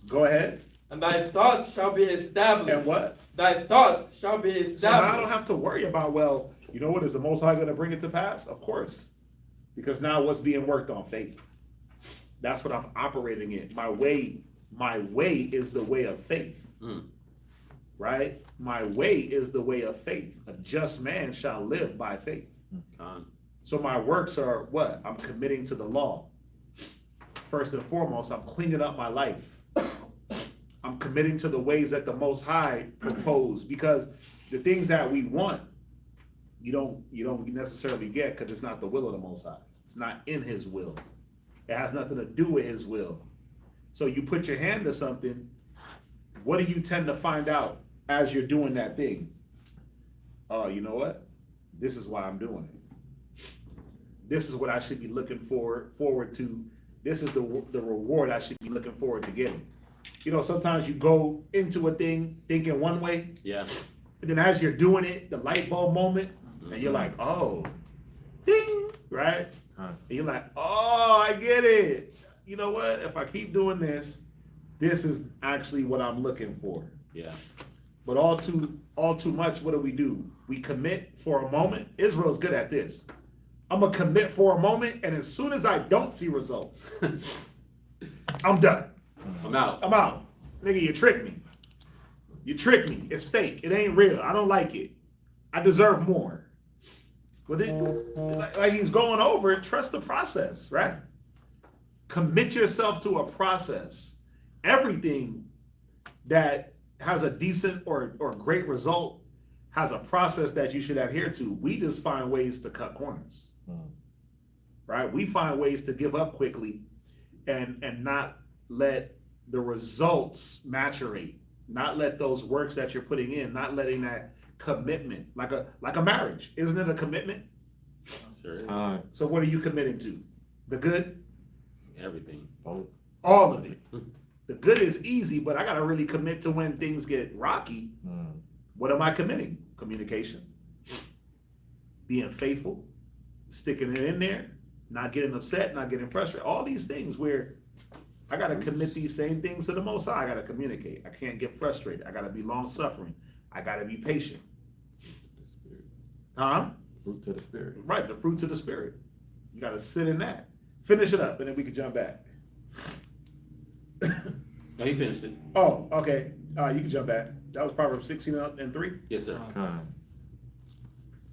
S4: Go ahead.
S6: And thy thoughts shall be established.
S4: And what?
S6: Thy thoughts shall be established.
S4: So now I don't have to worry about, well, you know what, is the Most High going to bring it to pass? Of course. Because now what's being worked on? Faith. That's what I'm operating in. My way is the way of faith. Right? My way is the way of faith. A just man shall live by faith. So my works are what? I'm committing to the law. First and foremost, I'm cleaning up my life. I'm committing to the ways that the Most High proposed, because the things that we want, you don't necessarily get, because it's not the will of the Most High. It's not in His will. It has nothing to do with His will. So you put your hand to something, what do you tend to find out as you're doing that thing? Oh, you know what? This is why I'm doing it. This is what I should be looking forward to. This is the reward I should be looking forward to getting. You know, sometimes you go into a thing thinking one way.
S1: Yeah.
S4: And then as you're doing it, the light bulb moment, and you're like, oh, ding, right? And you're like, oh, I get it. You know what? If I keep doing this, this is actually what I'm looking for.
S1: Yeah.
S4: But all too much, what do? We commit for a moment. Israel's good at this. I'm gonna commit for a moment, and as soon as I don't see results, I'm done.
S1: I'm out.
S4: Nigga, you tricked me. It's fake. It ain't real. I don't like it. I deserve more. But like he's going over it, trust the process, right? Commit yourself to a process. Everything that has a decent or great result has a process that you should adhere to. We just find ways to cut corners, right? We find ways to give up quickly and not let the results maturate, not let those works that you're putting in, not letting that commitment, like a marriage, isn't it a commitment?
S1: Sure is.
S4: So what are you committing to? The good?
S1: Everything.
S4: All of it. The good is easy, but I gotta really commit to when things get rocky. What am I committing? Communication, being faithful, sticking it in there, not getting upset, not getting frustrated. All these things where I gotta commit these same things to the Most High. I gotta communicate. I can't get frustrated. I gotta be long suffering. I gotta be patient. Huh?
S2: Fruit to the spirit.
S4: Right, the fruits of the spirit. You gotta sit in that. Finish it up, and then we can jump back.
S1: No, you finished it.
S4: Oh, okay. You can jump back. That was Proverbs 16:3.
S1: Yes, sir.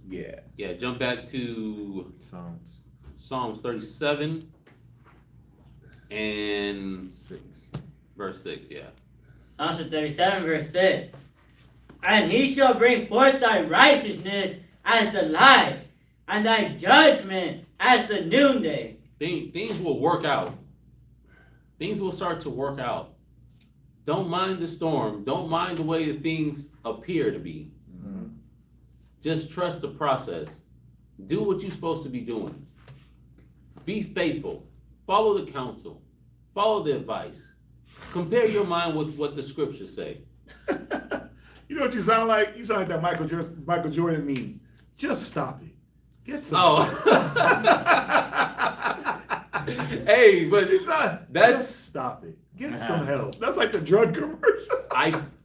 S4: Yeah.
S1: Yeah, jump back to
S2: Psalms
S1: Psalms 37 and
S2: 6.
S1: verse 6, yeah.
S7: Psalms 37, verse 6. And he shall bring forth thy righteousness as the light, and thy judgment as the noonday.
S1: Things will work out. Things will start to work out. Don't mind the storm. Don't mind the way that things appear to be. Just trust the process. Do what you're supposed to be doing. Be faithful. Follow the counsel. Follow the advice. Compare your mind with what the scriptures say.
S4: You know what you sound like? You sound like that Michael Jordan meme. Just stop it. Get some.
S1: Oh. Hey, but
S4: Just stop it. Get some help. That's like the drug commercial.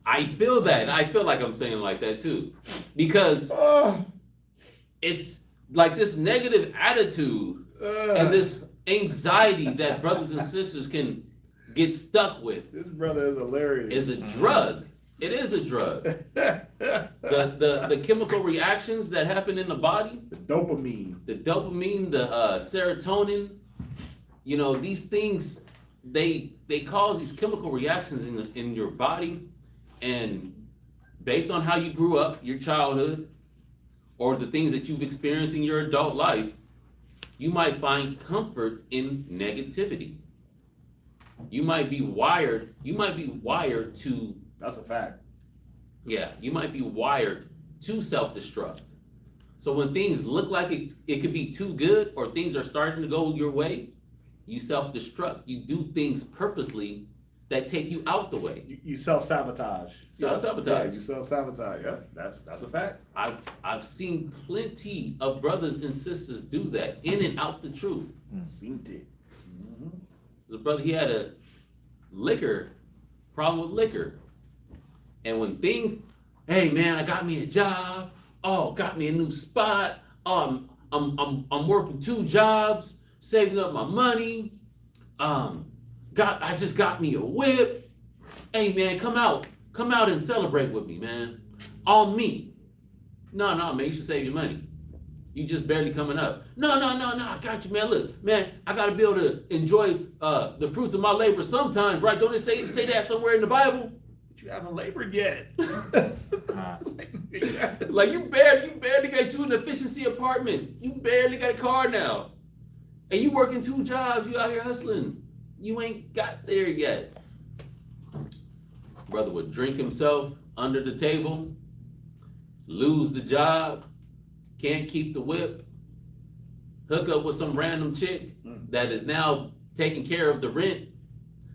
S1: I feel that. I feel like I'm saying like that too. Because it's like this negative attitude and this anxiety that brothers and sisters can get stuck with.
S4: This brother is hilarious.
S1: Is a drug. It is a drug. The chemical reactions that happen in the body,
S4: The dopamine.
S1: the dopamine, the serotonin, you know, these things, they cause these chemical reactions in your body, and based on how you grew up, your childhood, or the things that you've experienced in your adult life, you might find comfort in negativity. You might be wired to,
S4: That's a fact.
S1: yeah, you might be wired to self-destruct. So when things look like it could be too good, or things are starting to go your way, you self-destruct. You do things purposely that take you out the way.
S4: You self-sabotage.
S1: Self-sabotage.
S4: Yeah, you self-sabotage. Yeah, that's a fact.
S1: I've seen plenty of brothers and sisters do that, in and out the truth.
S4: Seen it.
S1: The brother, he had a problem with liquor. And when things, hey man, I got me a job. Oh, got me a new spot. I'm working 2 jobs, saving up my money. I just got me a whip. Hey man, come out and celebrate with me, man. On me. No, man, you should save your money. You just barely coming up. No, I got you, man. Look, man, I gotta be able to enjoy the fruits of my labor sometimes, right? Don't it say that somewhere in the Bible?
S4: But you haven't labored yet.
S1: Like you barely got you an efficiency apartment. You barely got a car now. And you working 2 jobs, you out here hustling. You ain't got there yet. Brother would drink himself under the table, lose the job, can't keep the whip, hook up with some random chick that is now taking care of the rent,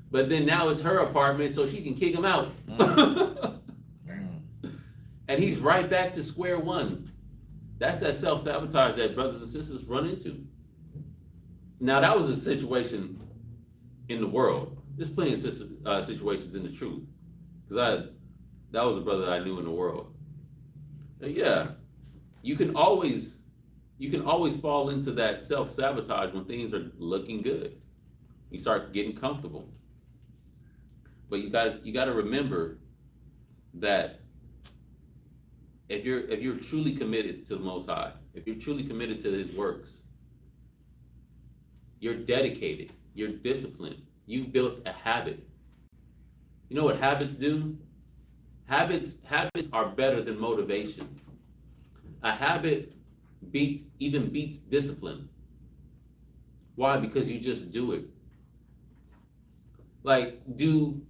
S1: but then now it's her apartment so she can kick him out. And he's right back to square one. That's that self-sabotage that brothers and sisters run into. Now that was a situation in the world. There's plenty of situations in the truth. Because that was a brother that I knew in the world. And yeah, you can always fall into that self-sabotage when things are looking good. You start getting comfortable. But you gotta remember that if you're truly committed to the Most High, if you're truly committed to His works, you're dedicated, you're disciplined, you've built a habit. You know what habits do? Habits are better than motivation. A habit beats discipline. Why? Because you just do it. Like, do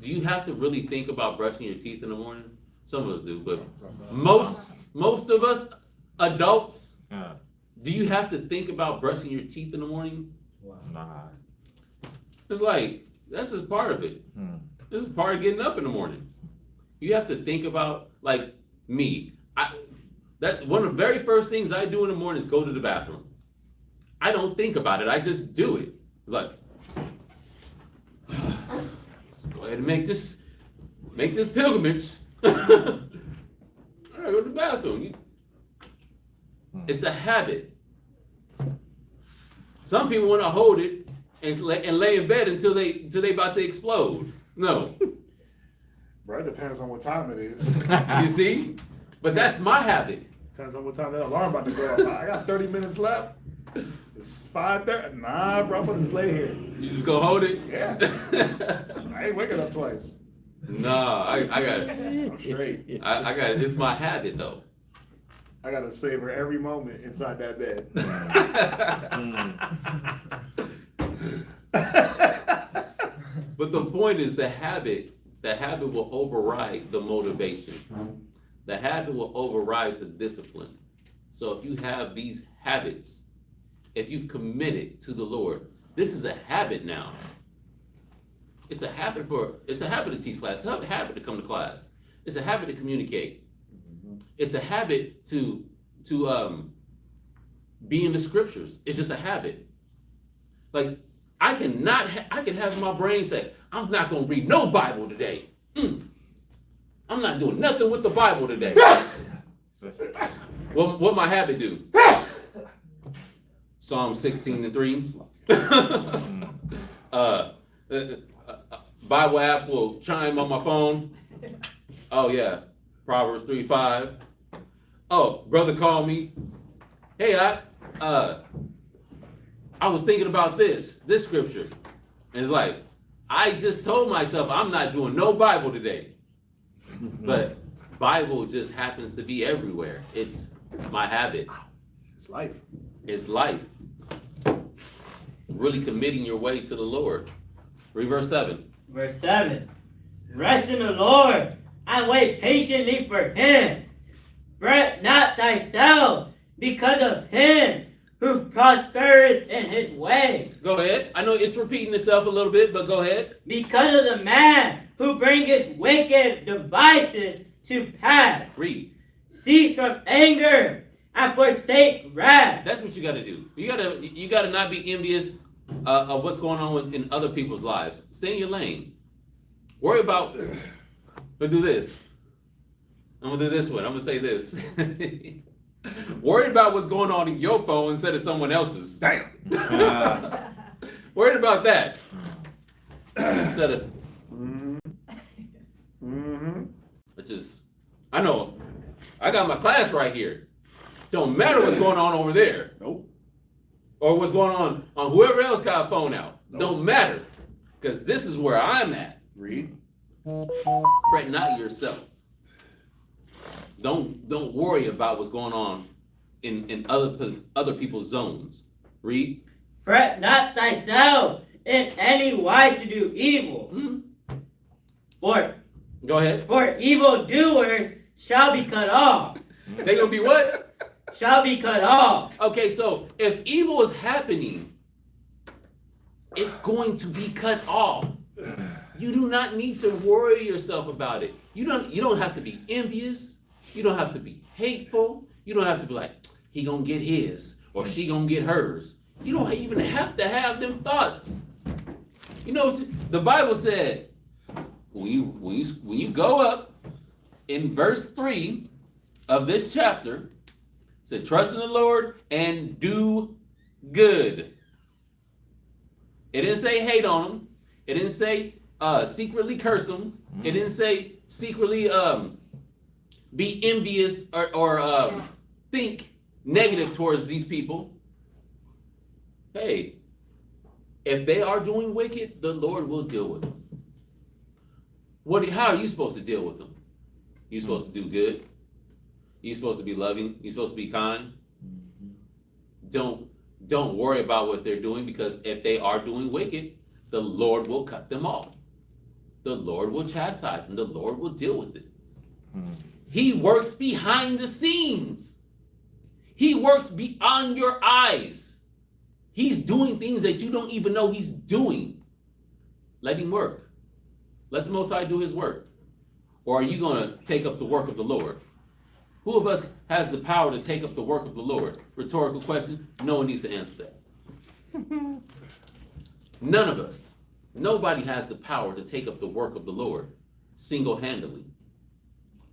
S1: you have to really think about brushing your teeth in the morning? Some of us do, but most of us adults, do you have to think about brushing your teeth in the morning?
S2: Nah.
S1: It's like, that's just part of it. This is part of getting up in the morning. You have to think about, like me. That one of the very first things I do in the morning is go to the bathroom. I don't think about it. I just do it. Like, go ahead and make this pilgrimage. All right, go to the bathroom. It's a habit. Some people want to hold it and lay in bed until they about to explode. No.
S4: Bro, it depends on what time it is.
S1: You see? But that's my habit.
S4: Depends on what time that alarm about to go off. I got 30 minutes left. It's 5:30. Nah, bro, I'm gonna just lay here.
S1: You just go hold it?
S4: Yeah. I ain't waking up twice.
S1: Nah, I got it.
S4: I'm straight.
S1: I got it. It's my habit though.
S4: I gotta savor every moment inside that bed.
S1: But the point is the habit will override the motivation. The habit will override the discipline. So if you have these habits, if you've committed to the Lord, this is a habit now. It's a habit to teach class. It's a habit to come to class. It's a habit to communicate. It's a habit to be in the scriptures. It's just a habit. Like, I can have my brain say, I'm not going to read no Bible today. I'm not doing nothing with the Bible today. What my habit do? Psalm 16:3. Bible app will chime on my phone. Oh yeah, Proverbs 3:5. Oh, brother called me. Hey, I was thinking about this scripture. And it's like, I just told myself I'm not doing no Bible today. But Bible just happens to be everywhere. It's my habit.
S4: It's life.
S1: It's life. Really committing your way to the Lord. Read verse 7.
S7: Verse 7. Rest in the Lord and wait patiently for him. Fret not thyself because of him who prospereth in his way.
S1: Go ahead. I know it's repeating itself a little bit, but go ahead.
S7: Because of the man who bringeth wicked devices to pass.
S1: Read.
S7: Cease from anger and forsake wrath.
S1: That's what you got to do. You got to not be envious of what's going on in other people's lives. Stay in your lane. Worry about. But do this. I'm gonna do this one. I'm gonna say this. Worried about what's going on in your phone instead of someone else's.
S4: Damn.
S1: Worried about that instead of. I know. I got my class right here. Don't matter what's going on over there.
S4: Nope.
S1: Or what's going on whoever else got a phone out.
S4: Nope.
S1: Don't matter. Because this is where I'm at.
S4: Read.
S1: Fret not yourself. Don't worry about what's going on in other people's zones. Read.
S7: Fret not thyself in any wise to do evil.
S1: Go ahead.
S7: For evildoers shall be cut off.
S1: They gonna be what?
S7: Shall be cut off.
S1: Okay, so if evil is happening, it's going to be cut off. You do not need to worry yourself about it. You don't have to be envious. You don't have to be hateful. You don't have to be like, he gonna get his or she gonna get hers. You don't even have to have them thoughts. You know, the Bible said, when you go up in verse 3 of this chapter, it said, trust in the Lord and do good. It didn't say hate on them. It didn't say secretly curse them. It didn't say secretly be envious or think negative towards these people. Hey, if they are doing wicked, the Lord will deal with them. How are you supposed to deal with them? You're supposed to do good. You're supposed to be loving. You're supposed to be kind. Don't worry about what they're doing, because if they are doing wicked, the Lord will cut them off. The Lord will chastise them. The Lord will deal with it. He works behind the scenes. He works beyond your eyes. He's doing things that you don't even know he's doing. Let him work. Let the Most High do his work. Or are you going to take up the work of the Lord? Who of us has the power to take up the work of the Lord? Rhetorical question. No one needs to answer that. None of us. Nobody has the power to take up the work of the Lord single-handedly.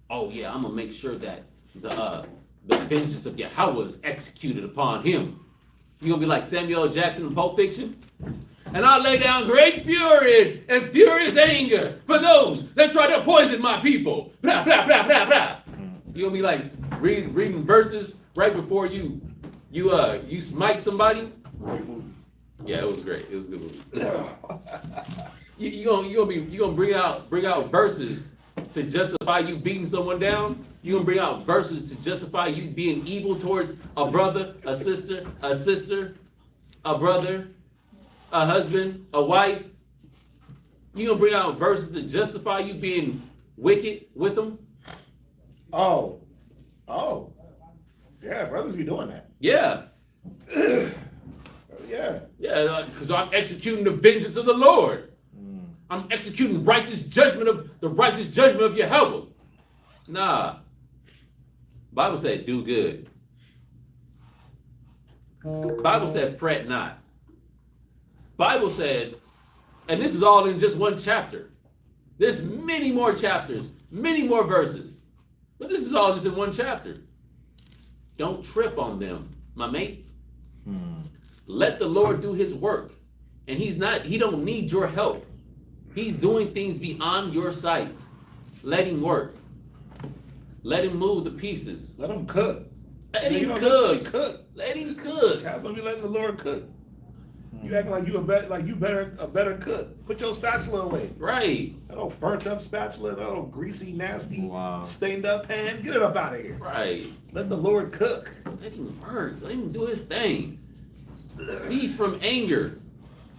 S1: Oh yeah, I'm going to make sure that the vengeance of Yahweh is executed upon him. You're going to be like Samuel L. Jackson in Pulp Fiction? And I lay down great fury and furious anger for those that try to poison my people. Blah, blah, blah, blah, blah. You're going to be like reading verses right before you smite somebody. Yeah, it was great. It was a good movie. You're gonna bring out verses to justify you beating someone down. You're gonna bring out verses to justify you being evil towards a brother, a sister, a brother, a husband, a wife. You're gonna bring out verses to justify you being wicked with them.
S4: Oh. Yeah, brothers be doing that.
S1: Yeah.
S4: Yeah.
S1: Yeah, because I'm executing the vengeance of the Lord. I'm executing the righteous judgment of Yahweh. Nah. Bible said do good. Bible said fret not. Bible said, and this is all in just one chapter. There's many more chapters, many more verses. But this is all just in one chapter. Don't trip on them, my mate. Let the Lord do his work. And he don't need your help. He's doing things beyond your sight. Let him work. Let him move the pieces.
S4: Let him cook.
S1: Let him
S4: cook.
S1: Let him cook.
S4: That's what we letting the Lord cook. You act like you a better cook. Put your spatula away.
S1: Right.
S4: That old burnt up spatula, that old greasy, nasty,
S2: Wow.
S4: stained up pan. Get it up out of here.
S1: Right.
S4: Let the Lord cook.
S1: Let him work. Let him do his thing. Cease from anger.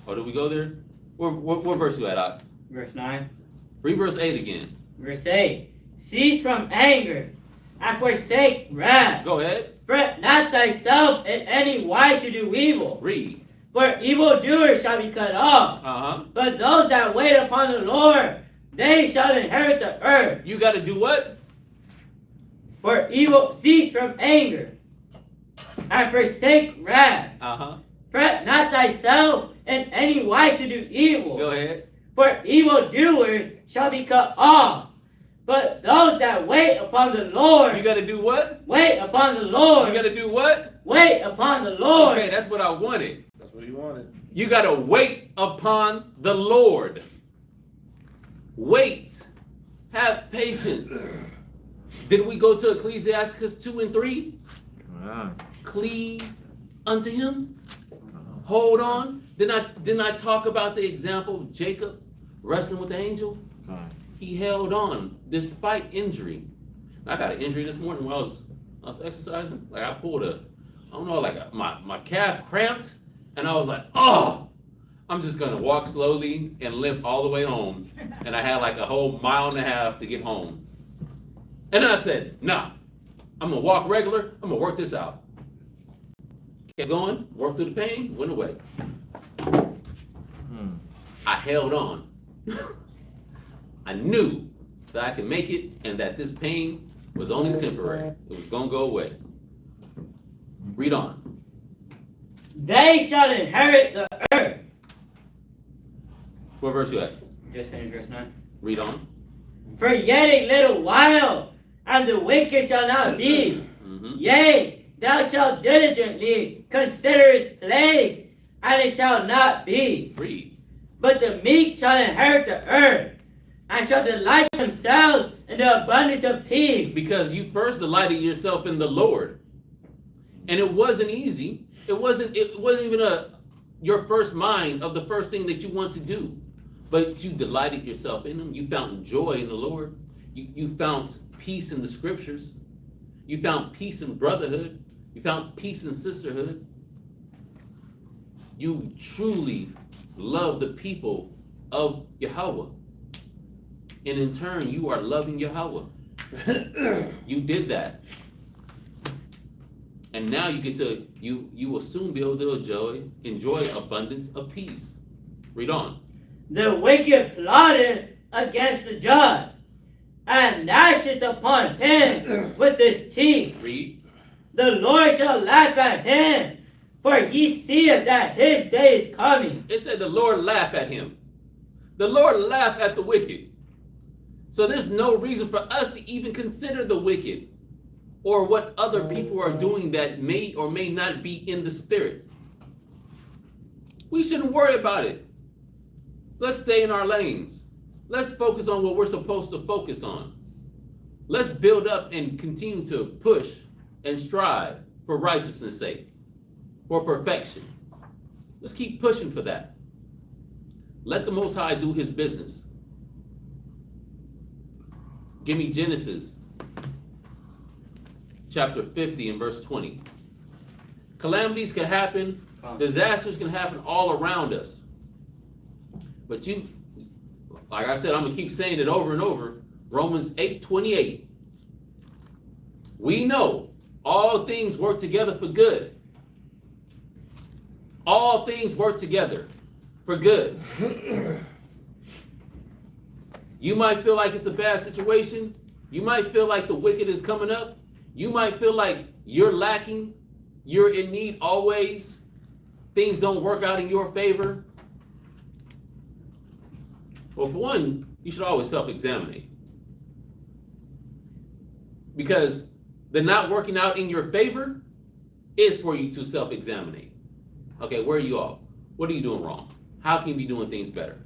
S1: Oh, did we go there? What verse you at, Ak?
S7: Verse 9.
S1: Read verse 8 again.
S7: Verse 8. Cease from anger and forsake wrath.
S1: Go ahead.
S7: Fret not thyself in any wise to do evil.
S1: Read.
S7: For evildoers shall be cut off. But those that wait upon the Lord, they shall inherit the earth.
S1: You got to do what?
S7: For evil, cease from anger and forsake wrath. Fret not thyself in any wise to do evil.
S1: Go ahead.
S7: For evildoers shall be cut off. But those that wait upon the Lord.
S1: You got to do what?
S7: Wait upon the Lord.
S1: You got to do what?
S7: Wait upon the Lord.
S1: Okay, that's what I wanted.
S4: That's what he wanted.
S1: You got to wait upon the Lord. Wait. Have patience. Did we go to Ecclesiastes 2 and 3? Cleave unto him. Hold on. Didn't I talk about the example of Jacob wrestling with the angel? He held on despite injury. I got an injury this morning when I was exercising. Like I pulled my calf cramped, and I was like, oh, I'm just gonna walk slowly and limp all the way home. And I had like a whole mile and a half to get home. And then I said, nah, I'm gonna walk regular. I'm gonna work this out. Kept going, worked through the pain, went away. I held on. I knew that I could make it and that this pain was only temporary. It was gonna go away. Read on.
S7: They shall inherit the earth.
S1: What verse you at?
S7: Just finished verse 9.
S1: Read on.
S7: For yet a little while, and the wicked shall not be. Yea, thou shalt diligently consider his place, and it shall not be.
S1: Read.
S7: But the meek shall inherit the earth, and shall delight themselves in the abundance of peace.
S1: Because you first delighted yourself in the Lord. And it wasn't easy. It wasn't even your first mind of the first thing that you want to do. But you delighted yourself in him. You found joy in the Lord. You found peace in the scriptures. You found peace in brotherhood. You found peace in sisterhood. you truly love the people of Yahweh. And in turn, you are loving Yahweh. You did that. And now you get to, you will soon be able to enjoy abundance of peace. Read on.
S7: The wicked plotted against the just, and gnasheth upon him with his teeth.
S1: Read.
S7: The Lord shall laugh at him, for he seeth that his day is coming.
S1: It said the Lord laugh at him. The Lord laugh at the wicked. So there's no reason for us to even consider the wicked or what other people are doing that may or may not be in the spirit. We shouldn't worry about it. Let's stay in our lanes. Let's focus on what we're supposed to focus on. Let's build up and continue to push and strive for righteousness' sake, for perfection. Let's keep pushing for that. Let the Most High do his business. Give me Genesis chapter 50 and verse 20. Calamities can happen, disasters can happen all around us. But you, like I said, I'm going to keep saying it over and over. Romans 8:28. We know all things work together for good. All things work together for good. You might feel like it's a bad situation. You might feel like the wicked is coming up. You might feel like you're lacking. You're in need always. Things don't work out in your favor. Well, for one, you should always self-examine. Because the not working out in your favor is for you to self-examine. Okay, where are you all? What are you doing wrong? How can you be doing things better?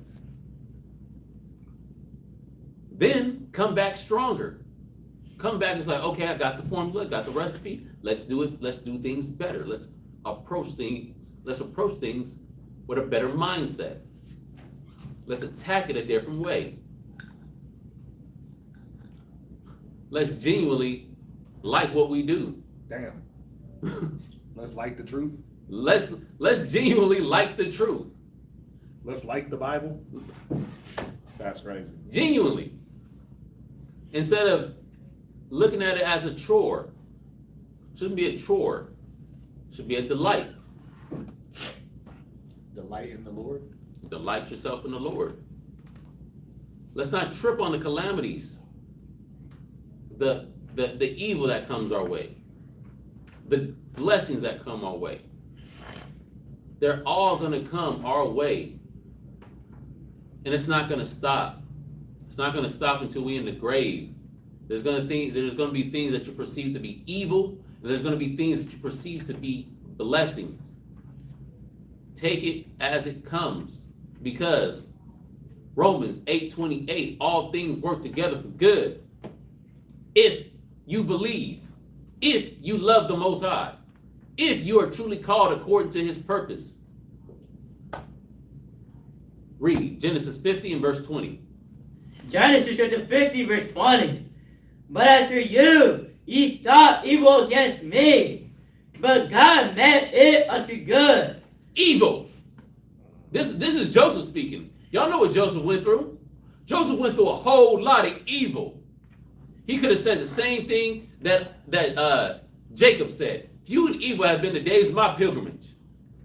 S1: Then come back stronger. Come back and it's like, okay, I got the formula, got the recipe. Let's do it. Let's do things better. Let's approach things with a better mindset. Let's attack it a different way. Let's genuinely like what we do.
S4: Damn. Let's like the truth.
S1: Let's genuinely like the truth.
S4: Let's like the Bible. That's crazy.
S1: Genuinely. Instead of looking at it as a chore. Shouldn't be a chore. Should be a delight.
S4: Delight in the Lord.
S1: Delight yourself in the Lord. Let's not trip on the calamities. The evil that comes our way. The blessings that come our way. They're all going to come our way. And it's not going to stop. It's not going to stop until we're in the grave. There's going to be things that you perceive to be evil, and there's going to be things that you perceive to be blessings. Take it as it comes, because Romans 8:28, all things work together for good. If you believe, if you love the Most High, if you are truly called according to his purpose. Read Genesis 50 and verse 20.
S7: Genesis chapter 50, verse 20. But as for you, ye thought evil against me, but God meant it unto good.
S1: Evil. This is Joseph speaking. Y'all know what Joseph went through. Joseph went through a whole lot of evil. He could have said the same thing that Jacob said. Few and evil have been the days of my pilgrimage.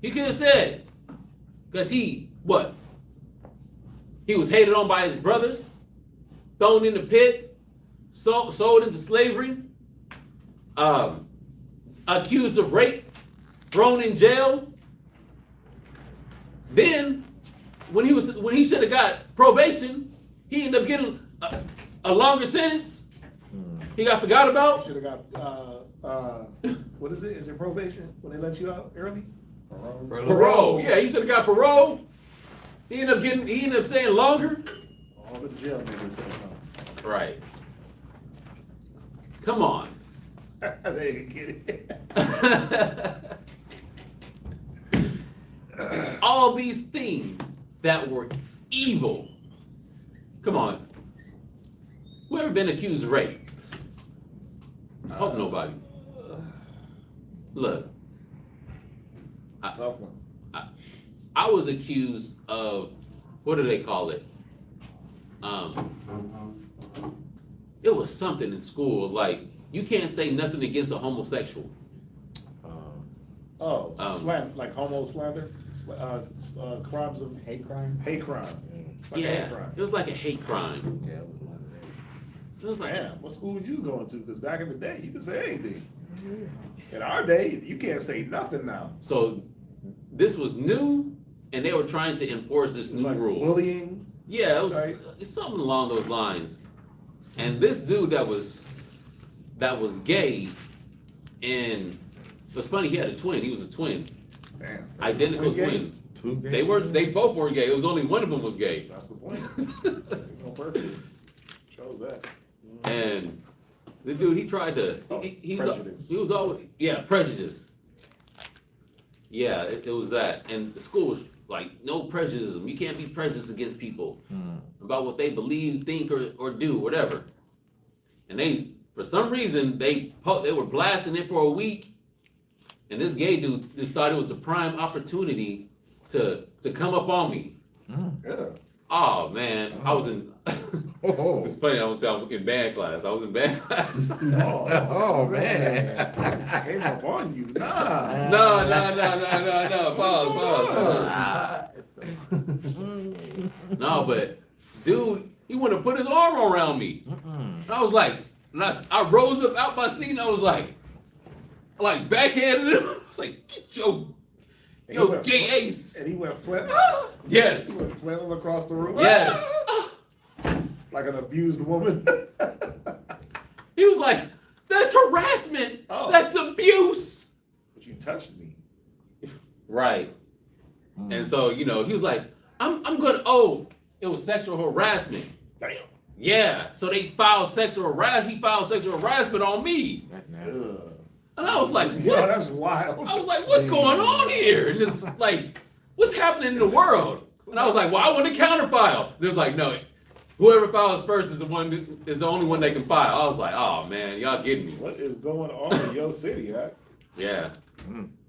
S1: He could have said, because he was hated on by his brothers, thrown in the pit, sold into slavery, accused of rape, thrown in jail. Then, when he should have got probation, he ended up getting a longer sentence. He got forgot about.
S4: Should have got what is it? Is it probation when they let you out early?
S1: Parole. Yeah, he should have got parole. He ended up saying longer.
S4: All the jail niggas said something.
S1: Right. Come on.
S4: They didn't get it.
S1: All these things that were evil. Come on. Who ever been accused of rape? I hope nobody. Look.
S4: Tough one.
S1: I was accused of, what do they call it? It was something in school, like, you can't say nothing against a homosexual.
S4: Like homo slander, crimes of
S2: Hate crime?
S4: hate crime. Like
S1: Yeah,
S4: hate crime.
S1: it was like a hate crime.
S2: Yeah, it was one of them.
S1: It was like,
S4: Damn, what school was you going to? Because back in the day, you could say anything. In our day, you can't say nothing now.
S1: so this was new, and they were trying to enforce this new
S4: Like
S1: rule.
S4: bullying.
S1: Yeah, it was
S4: Right.
S1: it's something along those lines. And this dude that was gay, and it was funny, he had a twin. He was a twin,
S4: Damn.
S1: identical
S4: Twin gay?
S1: twin. They both were gay. It was only one of them was gay.
S4: That's the point. No perfect. Shows that.
S1: And the dude, he tried to.
S4: Prejudice.
S1: He was always prejudice. Yeah, it was that. And the school was like, no prejudice. You can't be prejudiced against people about what they believe, think, or do, whatever. And they, for some reason, they were blasting it for a week. And this gay dude just thought it was a prime opportunity to come up on me.
S4: Yeah.
S1: Oh man, I was in.
S2: Oh.
S1: It's funny. I was in band class. I was in band class.
S2: Oh, man.
S4: Came up on you. Nah.
S1: No. Pause. No, but dude, he wanted to put his arm around me. And I was like, and I rose up out my seat and I was like backhanded him. I was like, get your gay ace.
S4: And he went flip.
S1: Yes.
S4: He went flailing across the room.
S1: Yes.
S4: Like an abused woman.
S1: He was like, that's harassment.
S4: Oh.
S1: That's abuse.
S4: But you touched me.
S1: Right. And so, he was like, I'm gonna, it was sexual harassment.
S4: Damn.
S1: Yeah. So they filed sexual harassment. He filed sexual harassment on me.
S4: Ugh.
S1: And I was like, what?
S4: Yeah, that's wild.
S1: I was like, what's going on here? And it's like, what's happening in the world? And I was like, well, I want to counterfile. There's like, no, whoever files first is the only one they can file. I was like, oh man, y'all getting me.
S4: What is going on in your city, huh?
S1: Yeah.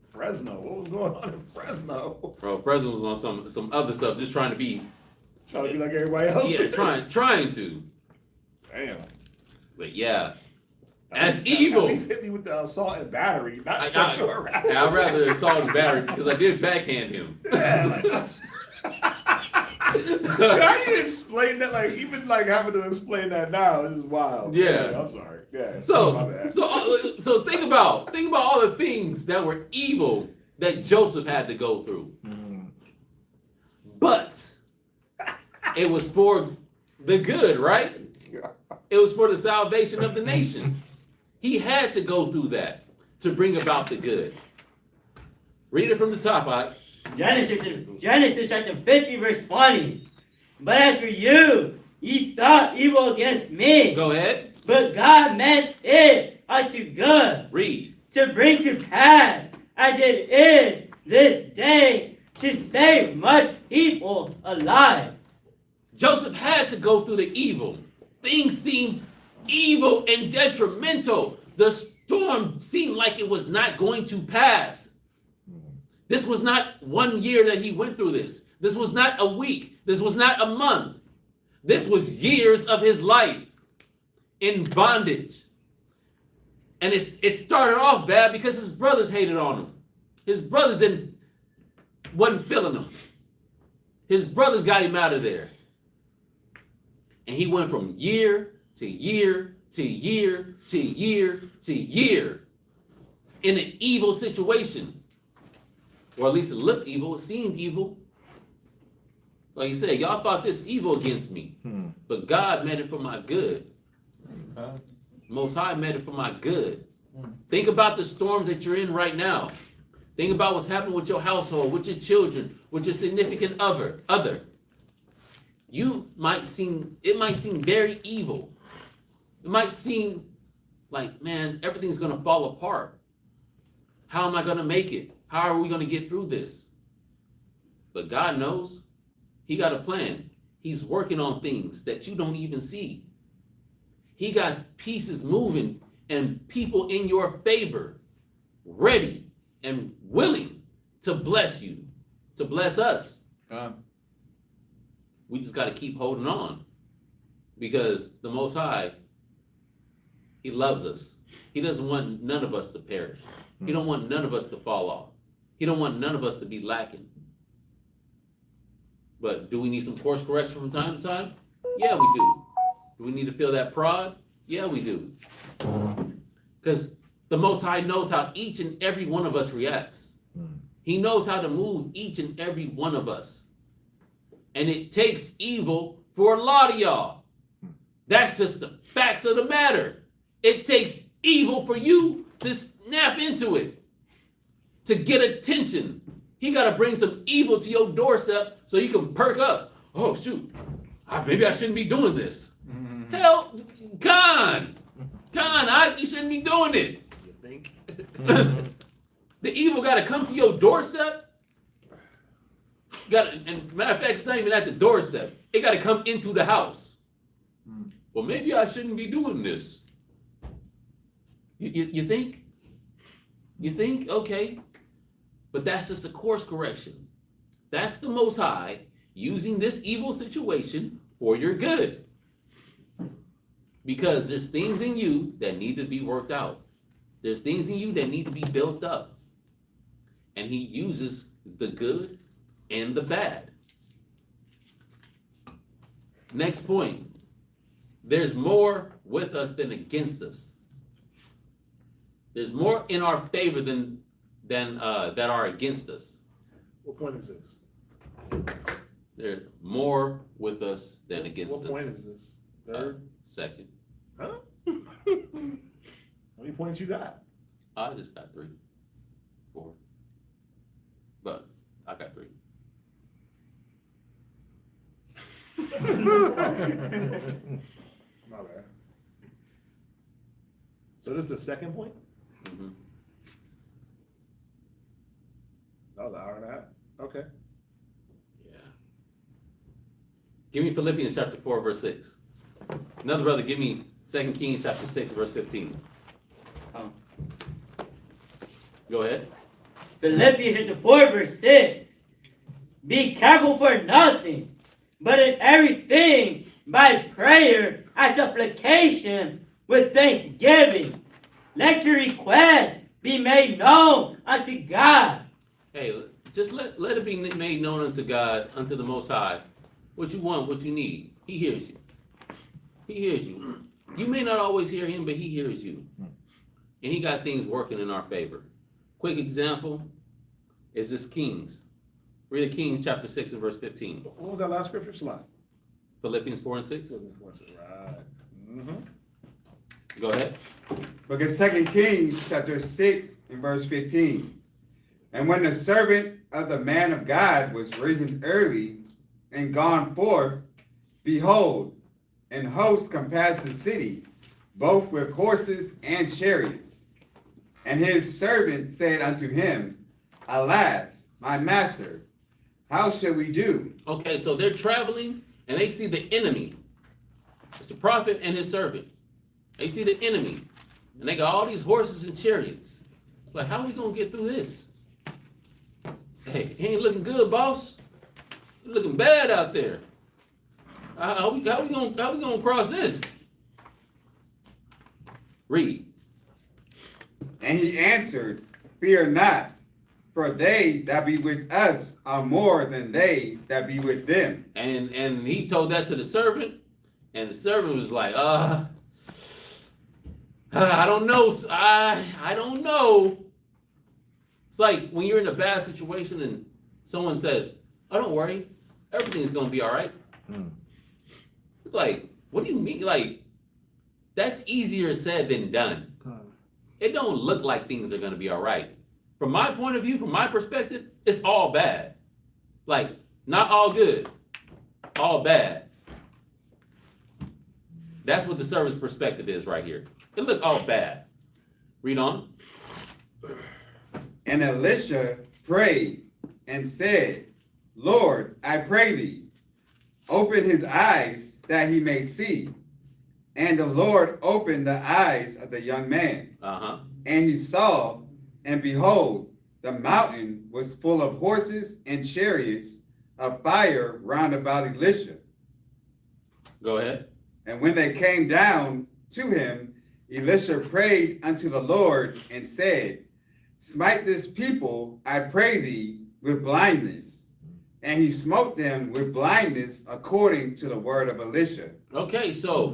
S4: Fresno. What was going on in Fresno?
S1: Bro, President was on some other stuff, just trying to be,
S4: Trying to be like everybody else.
S1: yeah, trying to.
S4: Damn.
S1: But yeah, that's evil.
S4: At least hit me with the assault and battery, not sexual harassment.
S1: I'd rather assault and battery because I did backhand him.
S4: Yeah, how you explain that? Like even like having to explain that now is wild.
S1: Yeah.
S4: I'm sorry. Yeah. My
S1: So
S4: bad.
S1: so think about all the things that were evil that Joseph had to go through. But it was for the good, right? It was for the salvation of the nation. He had to go through that to bring about the good. Read it from the top,
S7: Genesis chapter 50, verse 20. But as for you, ye thought evil against me.
S1: Go ahead.
S7: But God meant it unto good,
S1: Read.
S7: to bring to pass, as it is this day, to save much people alive.
S1: Joseph had to go through the evil. Things seemed evil and detrimental. The storm seemed like it was not going to pass. This was not 1 year that he went through this. This was not a week. This was not a month. This was years of his life in bondage. And it started off bad because his brothers hated on him. His brothers wasn't feeling him. His brothers got him out of there. And he went from year to year to year to year to year in an evil situation. Or at least it looked evil, it seemed evil. Like you said, y'all thought this evil against me. But God meant it for my good. Most High meant it for my good. Think about the storms that you're in right now. Think about what's happening with your household, with your children, with your significant other. It might seem very evil. It might seem like, man, everything's gonna fall apart. How am I gonna make it? How are we gonna get through this? But God knows. He got a plan. He's working on things that you don't even see. He got pieces moving and people in your favor, ready and willing to bless you. to bless us. We just got to keep holding on, because the Most High, he loves us. He doesn't want none of us to perish. He don't want none of us to fall off. He don't want none of us to be lacking. But do we need some course correction from time to time? Yeah, we do. Do we need to feel that prod? Yeah, we do. Because the Most High knows how each and every one of us reacts. He knows how to move each and every one of us. And it takes evil for a lot of y'all. That's just the facts of the matter. It takes evil for you to snap into it, to get attention. He got to bring some evil to your doorstep so you can perk up. Oh, shoot. Maybe I shouldn't be doing this. Hell, you shouldn't be doing it.
S4: You think?
S1: The evil got to come to your doorstep. And matter of fact, it's not even at the doorstep. It got to come into the house. Well, maybe I shouldn't be doing this. You think? You think? Okay. But that's just a course correction. That's the Most High using this evil situation for your good. Because there's things in you that need to be worked out. There's things in you that need to be built up. And he uses the good and the bad. Next point. There's more with us than against us. There's more in our favor than that are against us.
S4: What point is this?
S1: There's more with us than against us.
S4: What point is this? Third?
S1: Second.
S4: Huh? How many points you got?
S1: I just got 3, 4. But I got 3.
S4: My bad. So this is the second point?
S1: Mm-hmm.
S4: That was an hour and a half. Okay.
S1: Yeah. Give me Philippians chapter 4, verse 6. Another brother, give me 2 Kings chapter 6, verse 15. Go ahead.
S7: Philippians chapter 4, verse 6. Be careful for nothing, but in everything, by prayer and supplication with thanksgiving, let your requests be made known unto God.
S1: Hey, just let it be made known unto God, unto the Most High, what you want, what you need. He hears you. He hears you. You may not always hear him, but he hears you. And he got things working in our favor. Quick example is this Kings. Read Kings chapter 6 and verse 15.
S4: What was that last scripture slide?
S1: Philippians 4 and 6.
S4: Right. Mm-hmm.
S1: Go ahead.
S6: Look at 2 Kings chapter 6 and verse 15. And when the servant of the man of God was risen early and gone forth, behold, an host compassed the city, both with horses and chariots. And his servant said unto him, Alas, my master, how shall we do?
S1: Okay, so they're traveling and they see the enemy. It's the prophet and his servant. They see the enemy. And they got all these horses and chariots. It's like, how are we going to get through this? Hey, he ain't looking good, boss. It's looking bad out there. How we gonna cross this? Read.
S6: And he answered, Fear not, for they that be with us are more than they that be with them.
S1: And he told that to the servant, and the servant was like, I don't know. I don't know. It's like when you're in a bad situation and someone says, oh, don't worry, everything's gonna be all right. It's like, what do you mean? Like, that's easier said than done. It don't look like things are gonna be all right. From my point of view, from my perspective, it's all bad. Like, not all good, all bad. That's what the servant's perspective is right here. It look all bad. Read on.
S6: And Elisha prayed and said, Lord, I pray thee, open his eyes that he may see. And the Lord opened the eyes of the young man. And he saw, and behold,
S8: the mountain was full of horses and chariots of fire round about Elisha.
S1: Go ahead.
S8: And when they came down to him, Elisha prayed unto the Lord and said, smite this people, I pray thee, with blindness. And he smote them with blindness according to the word of Elisha.
S1: Okay, so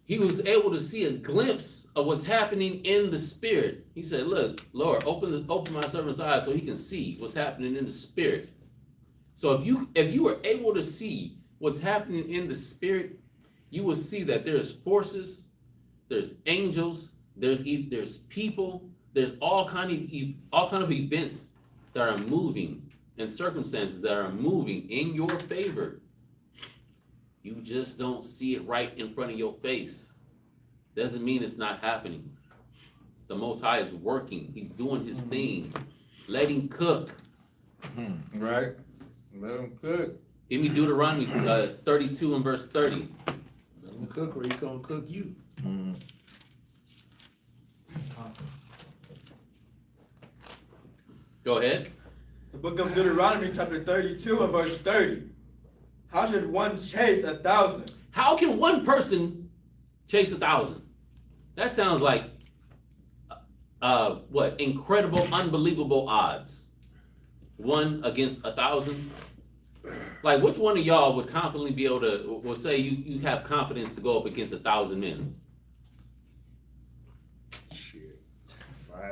S1: he was able to see a glimpse of what's happening in the spirit. He said, look, Lord, open my servant's eyes so he can see what's happening in the spirit. So if you were able to see what's happening in the spirit, you will see that there's forces, there's angels, there's people, there's all kind of events that are moving and circumstances that are moving in your favor. You just don't see it right in front of your face. Doesn't mean it's not happening. The Most High is working. He's doing his thing. Let him cook.
S2: Right? Let him cook.
S1: Give me Deuteronomy 32 and verse 30.
S4: Let him cook or he gonna cook you.
S1: Go ahead.
S6: The book of Deuteronomy chapter 32 and verse 30. How should one chase 1,000?
S1: How can one person chase 1,000? That sounds like what? Incredible, unbelievable odds. 1 against 1,000. Like, which one of y'all would confidently be able to, will say you have confidence to go up against 1,000 men?
S4: Shit.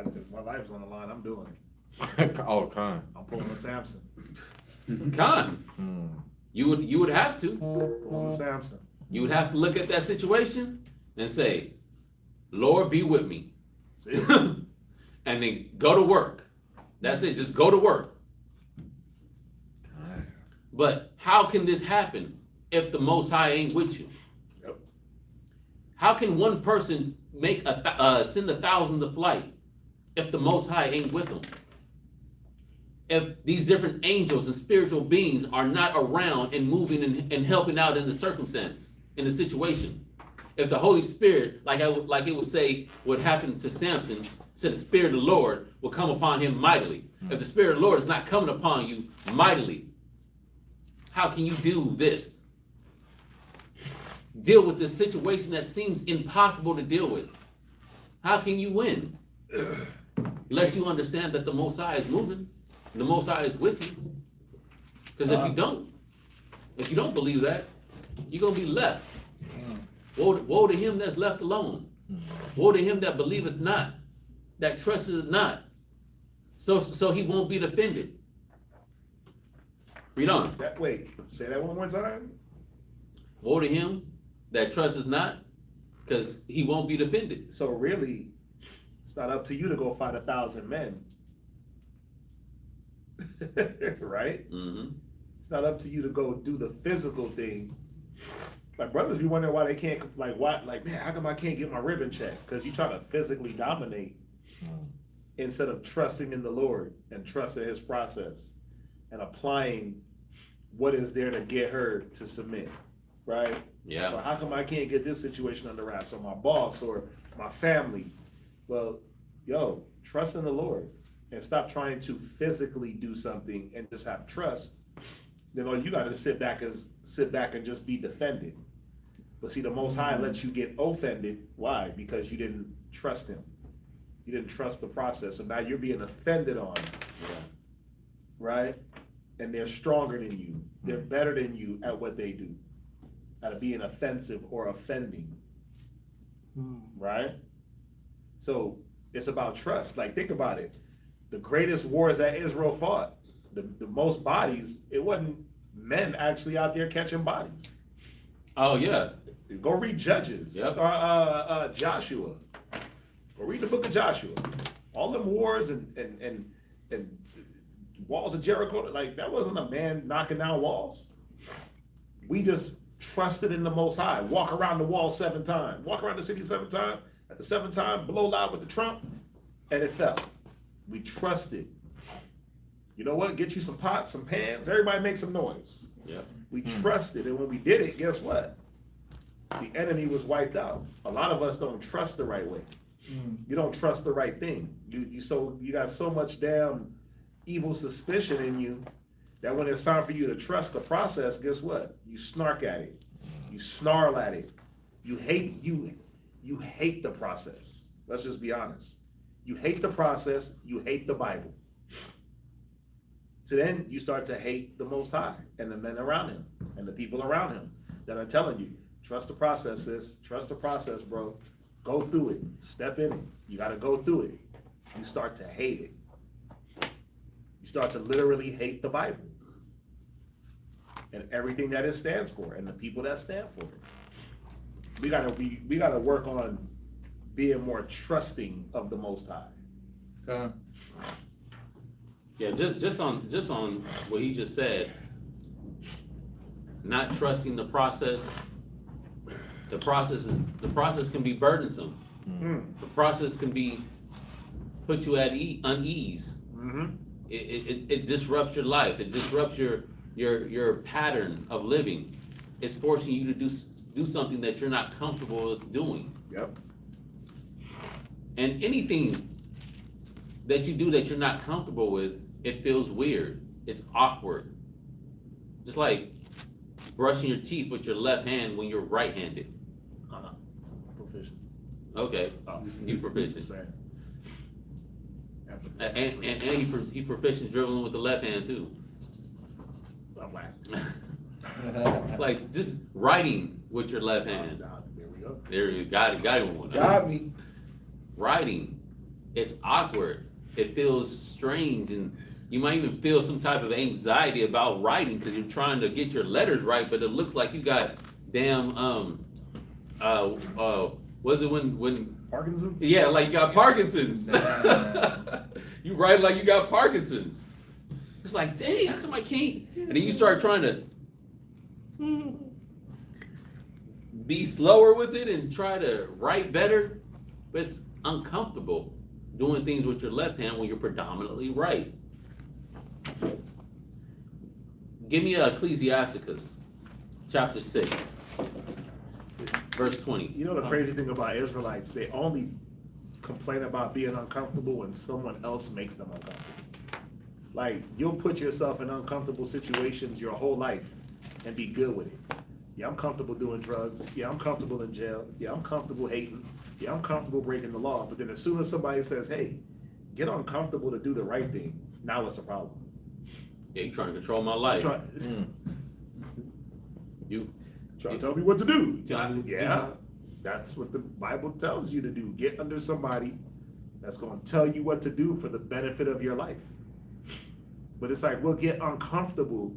S4: If my life's on the line, I'm doing it.
S2: All the time.
S4: I'm pulling a Samson.
S1: Con. You would have to.
S4: Pulling a Samson.
S1: You would have to look at that situation and say, Lord, be with me.
S4: See?
S1: And then go to work. That's it. Just go to work. But how can this happen if the Most High ain't with you?
S4: Yep.
S1: How can one person send 1,000 to flight if the Most High ain't with them? If these different angels and spiritual beings are not around and moving and helping out in the circumstance, in the situation. If the Holy Spirit, like it would say, what happened to Samson, said the Spirit of the Lord will come upon him mightily. If the Spirit of the Lord is not coming upon you mightily, how can you do this? Deal with this situation that seems impossible to deal with. How can you win? Unless you understand that the Most High is moving, the Most High is with you. Because if you don't believe that, you're gonna be left. Woe to him that's left alone. Woe to him that believeth not, that trusteth not, so he won't be defended. Read on.
S4: Wait, say that one more time.
S1: Woe to him that trusteth not, because he won't be defended.
S4: So really, it's not up to you to go fight 1,000 men. Right?
S1: Mm-hmm.
S4: It's not up to you to go do the physical thing. Like, brothers be wondering why they can't, man, how come I can't get my ribbon checked? Because you try to physically dominate instead of trusting in the Lord and trusting his process and applying what is there to get her to submit, right?
S1: Yeah.
S4: But how come I can't get this situation under wraps, or my boss or my family? Well, trust in the Lord and stop trying to physically do something and just have trust. Then all you got to sit back and just be defended. But see, the Most High lets you get offended. Why? Because you didn't trust him. You didn't trust the process. So now you're being offended on. Yeah. Right? And they're stronger than you. They're better than you at what they do. At being offensive or offending. Right? So it's about trust. Like, think about it. The greatest wars that Israel fought, the most bodies, it wasn't men actually out there catching bodies.
S1: Oh yeah.
S4: Go read Judges.
S1: Yep.
S4: Joshua. Go read the book of Joshua. All them wars and walls of Jericho, like, that wasn't a man knocking down walls. We just trusted in the Most High. Walk around the wall 7 times. Walk around the city 7 times. At the 7th time, blow loud with the trump, and it fell. We trusted. You know what? Get you some pots, some pans. Everybody make some noise.
S1: Yep.
S4: We trusted, and when we did it, guess what? The enemy was wiped out. A lot of us don't trust the right way. You don't trust the right thing. You got so much damn evil suspicion in you that when it's time for you to trust the process, guess what? You snark at it. You snarl at it. You hate the process. Let's just be honest. You hate the process, you hate the Bible. So then you start to hate the Most High and the men around him and the people around him that are telling you, trust the process, sis. Trust the process, bro. Go through it. Step in it. You got to go through it. You start to hate it. You start to literally hate the Bible and everything that it stands for and the people that stand for it. We gotta work on being more trusting of the Most High.
S1: Yeah, just on what he just said, not trusting the process. The process can be burdensome. The process can put you at unease. It disrupts your life. It disrupts your pattern of living. It's forcing you to do something that you're not comfortable with doing.
S4: Yep.
S1: And anything that you do that you're not comfortable with, it feels weird. It's awkward. Just like brushing your teeth with your left hand when you're right-handed.
S4: Proficient.
S1: Okay, you proficient. And he proficient dribbling with the left hand too.
S4: I'm whack.
S1: Like just writing with your left hand.
S4: There we go.
S1: There you got it. Got one.
S4: Got me.
S1: Writing, it's awkward. It feels strange, and you might even feel some type of anxiety about writing because you're trying to get your letters right, but it looks like you got damn was it when
S4: Parkinson's?
S1: Yeah, like you got Parkinson's. You write like you got Parkinson's. It's like, dang, how come I can't? And then you start trying to be slower with it and try to write better, but it's uncomfortable doing things with your left hand when you're predominantly right. Give me Ecclesiasticus, chapter 6, verse 20.
S4: You know the crazy thing about Israelites, they only complain about being uncomfortable when someone else makes them uncomfortable. Like, you'll put yourself in uncomfortable situations your whole life and be good with it. Yeah, I'm comfortable doing drugs. Yeah, I'm comfortable in jail. Yeah, I'm comfortable hating. Yeah, I'm comfortable breaking the law. But then as soon as somebody says, hey, get uncomfortable to do the right thing, now it's a problem.
S1: Yeah, you trying to control my life. You
S4: trying to tell me what to do.
S1: Tell me
S4: Yeah, that's what the Bible tells you to do. Get under somebody that's going to tell you what to do for the benefit of your life. But it's like, we'll get uncomfortable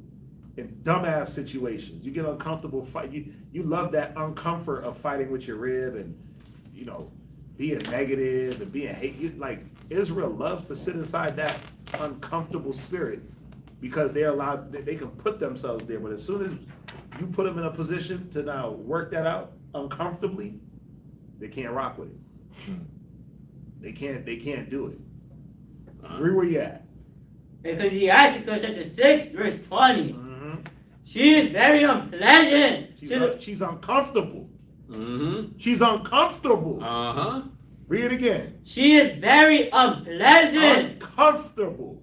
S4: in dumbass situations. You get uncomfortable fight. You love that uncomfort of fighting with your rib and, you know, being negative and being hate. Like, Israel loves to sit inside that uncomfortable spirit because they're allowed, they can put themselves there. But as soon as you put them in a position to now work that out uncomfortably, they can't rock with it. They can't do it. Agree where you at.
S7: Ecclesiasticus chapter 6, verse 20. She is very unpleasant.
S4: She's uncomfortable.
S1: Mm-hmm.
S4: She's uncomfortable.
S1: Uh-huh.
S4: Read it again.
S7: She is very unpleasant.
S4: Uncomfortable.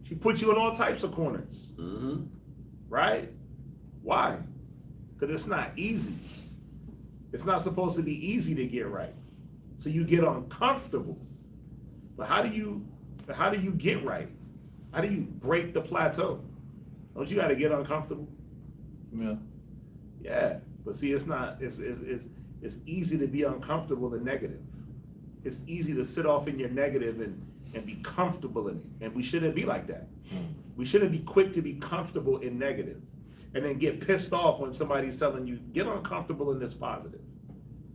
S4: She puts you in all types of corners.
S1: Mm-hmm.
S4: Right? Why? Because it's not easy. It's not supposed to be easy to get right. So you get uncomfortable. But how do you get right? How do you break the plateau? Don't you got to get uncomfortable?
S2: Yeah.
S4: Yeah, but see, it's not. It's easy to be uncomfortable and negative. It's easy to sit off in your negative and be comfortable in it. And we shouldn't be like that. We shouldn't be quick to be comfortable in negative, and then get pissed off when somebody's telling you get uncomfortable in this positive.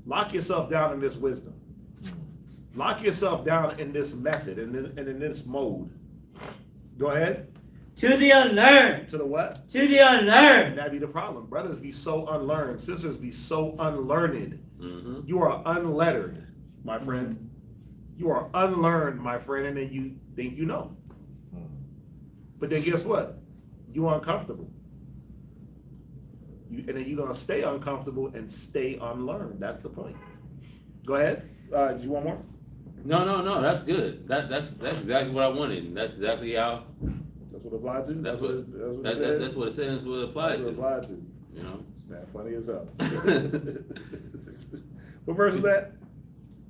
S4: Lock yourself down in this wisdom. Lock yourself down in this method and in this mode. Go ahead.
S7: To the unlearned.
S4: To the what?
S7: To the unlearned.
S4: And that be the problem. Brothers be so unlearned. Sisters be so unlearned.
S1: Mm-hmm.
S4: You are unlettered, my friend. You are unlearned, my friend, and then you think you know. But then guess what? You're uncomfortable. And then you're going to stay uncomfortable and stay unlearned. That's the point. Go ahead. Do you want more?
S1: No, that's good. That's exactly what I wanted, and that's exactly how.
S4: That's what it applied to?
S1: That's what it
S4: says?
S1: that's what it says. What it applied
S4: That's
S1: to.
S4: what it applied to.
S1: You know.
S4: It's man, funny as hell. What verse is that?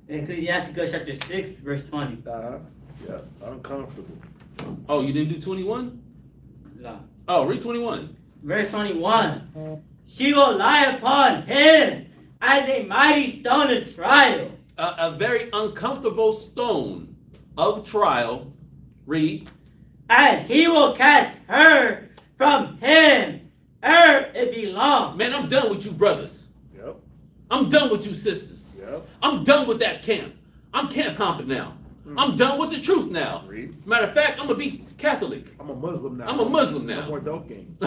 S7: Ecclesiasticus chapter 6, verse 20.
S4: Uh-huh. Yeah, uncomfortable.
S1: Oh, you didn't do 21?
S7: No.
S1: Oh, read 21.
S7: Verse 21. She will lie upon him as a mighty stone of trial.
S1: A very uncomfortable stone of trial. Read.
S7: And he will cast her from him ere it be long.
S1: Man, I'm done with you brothers.
S4: Yep.
S1: I'm done with you sisters.
S4: Yep.
S1: I'm done with that camp. I'm camp hopping now. I'm done with the truth now.
S4: Read.
S1: Matter of fact, I'm gonna be Catholic.
S4: I'm a Muslim now.
S1: I'm a Muslim now.
S4: No more dope games.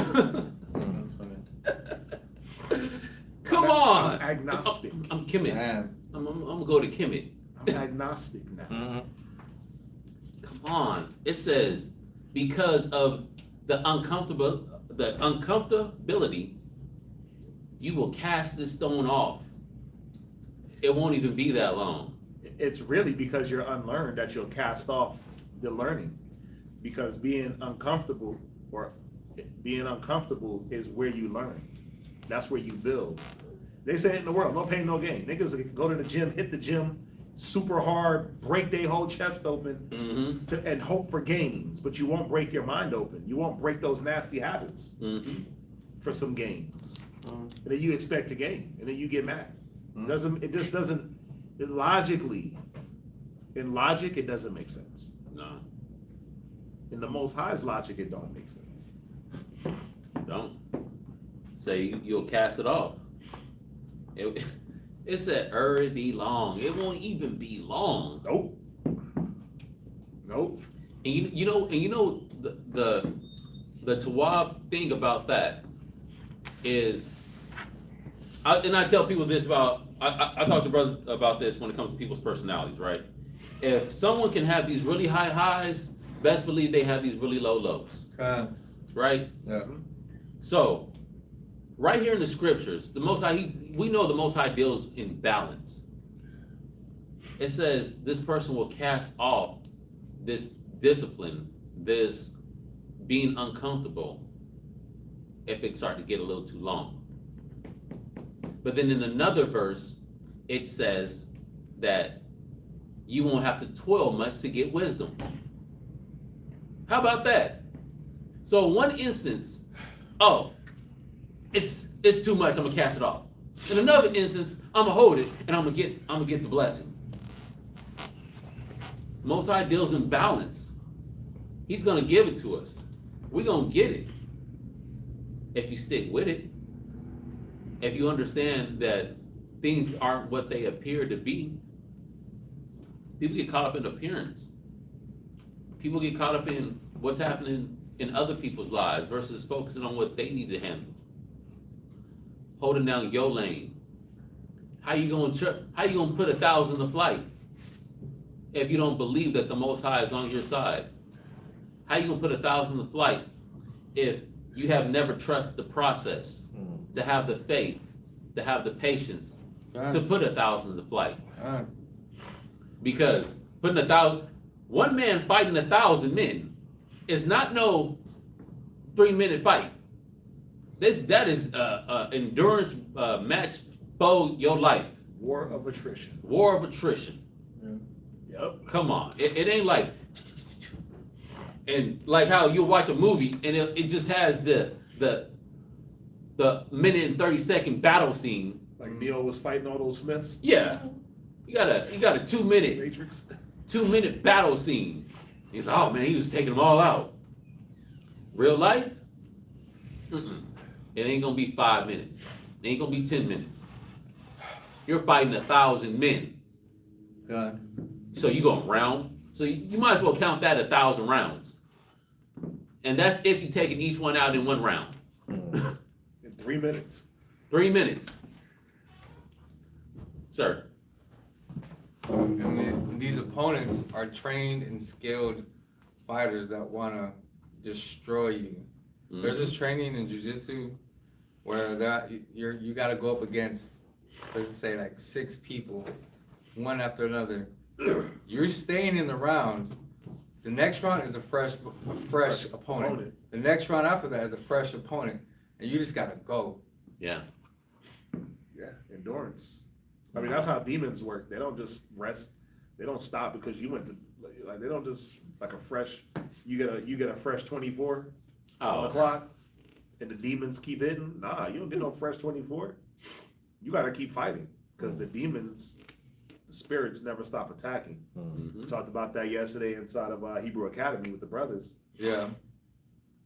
S1: Come
S4: I'm
S1: on.
S4: agnostic.
S1: I'm Kemet.
S2: Man.
S1: I'm gonna go to Kemet.
S4: I'm agnostic now.
S1: Come on. It says because of the uncomfortability, you will cast this stone off. It won't even be that long.
S4: It's really because you're unlearned that you'll cast off the learning. Because being uncomfortable is where you learn. That's where you build. They say it in the world, no pain, no gain. Niggas go to the gym, hit the gym super hard, break their whole chest open and hope for gains. But you won't break your mind open. You won't break those nasty habits for some gains. And then you expect to gain, and then you get mad. In logic, it doesn't make sense.
S1: No,
S4: In the Most High's logic, it don't make sense.
S1: don't. Say you'll cast it off. It said it be long. It won't even be long.
S4: Nope.
S1: And you know the Tawab thing about that is, I tell people this about, I talk to brothers about this when it comes to people's personalities, right? If someone can have these really high highs, best believe they have these really low lows, right?
S2: Yeah.
S1: So, right here in the scriptures, the Most High, we know the Most High deals in balance. It says this person will cast off this discipline, this being uncomfortable, if it starts to get a little too long. But then in another verse, it says that you won't have to toil much to get wisdom. How about that? So one instance, it's too much, I'm gonna cast it off. In another instance, I'm gonna hold it and I'm gonna get the blessing. Most High deals in balance. He's gonna give it to us. We're gonna get it if you stick with it. If you understand that things aren't what they appear to be. People get caught up in appearance. People get caught up in what's happening in other people's lives versus focusing on what they need to handle. Holding down your lane. How you gonna put 1,000 to flight if you don't believe that the Most High is on your side? How you gonna put 1,000 to flight if you have never trusted the process, to have the faith, to have the patience, to put 1,000 to flight? Because putting 1,000, one man fighting 1,000 men is not no 3-minute fight. That is endurance match for your life.
S4: War of attrition.
S1: War of attrition.
S4: Yep.
S1: Come on, it ain't like, and like how you watch a movie and it just has the minute and 30-second battle scene.
S4: Like Neo was fighting all those Smiths.
S1: Yeah, you got a 2-minute
S4: Matrix.
S1: 2-minute battle scene. He's like, oh man, he was taking them all out. Real life, it ain't gonna be 5 minutes. It ain't gonna be 10 minutes. You're fighting 1,000 men.
S2: God.
S1: So you going round. So you might as well count that 1,000 rounds. And that's if you're taking each one out in one round.
S4: In 3 minutes.
S1: 3 minutes. Sir.
S9: And these opponents are trained and skilled fighters that want to destroy you. There's this training in jiu-jitsu where you got to go up against, let's say, like 6 people one after another. You're staying in the round. The next round is a fresh opponent. The next round after that is a fresh opponent, and you just gotta go.
S1: Yeah.
S4: Yeah, endurance. I mean, that's how demons work. They don't just rest. They don't stop because you went to like. They don't just like a fresh. You get a fresh 24 on the clock, and the demons keep hitting. Nah, you don't get no fresh 24. You got to keep fighting because the demons, the spirits never stop attacking.
S1: Mm-hmm.
S4: We talked about that yesterday inside of Hebrew Academy with the brothers.
S9: Yeah.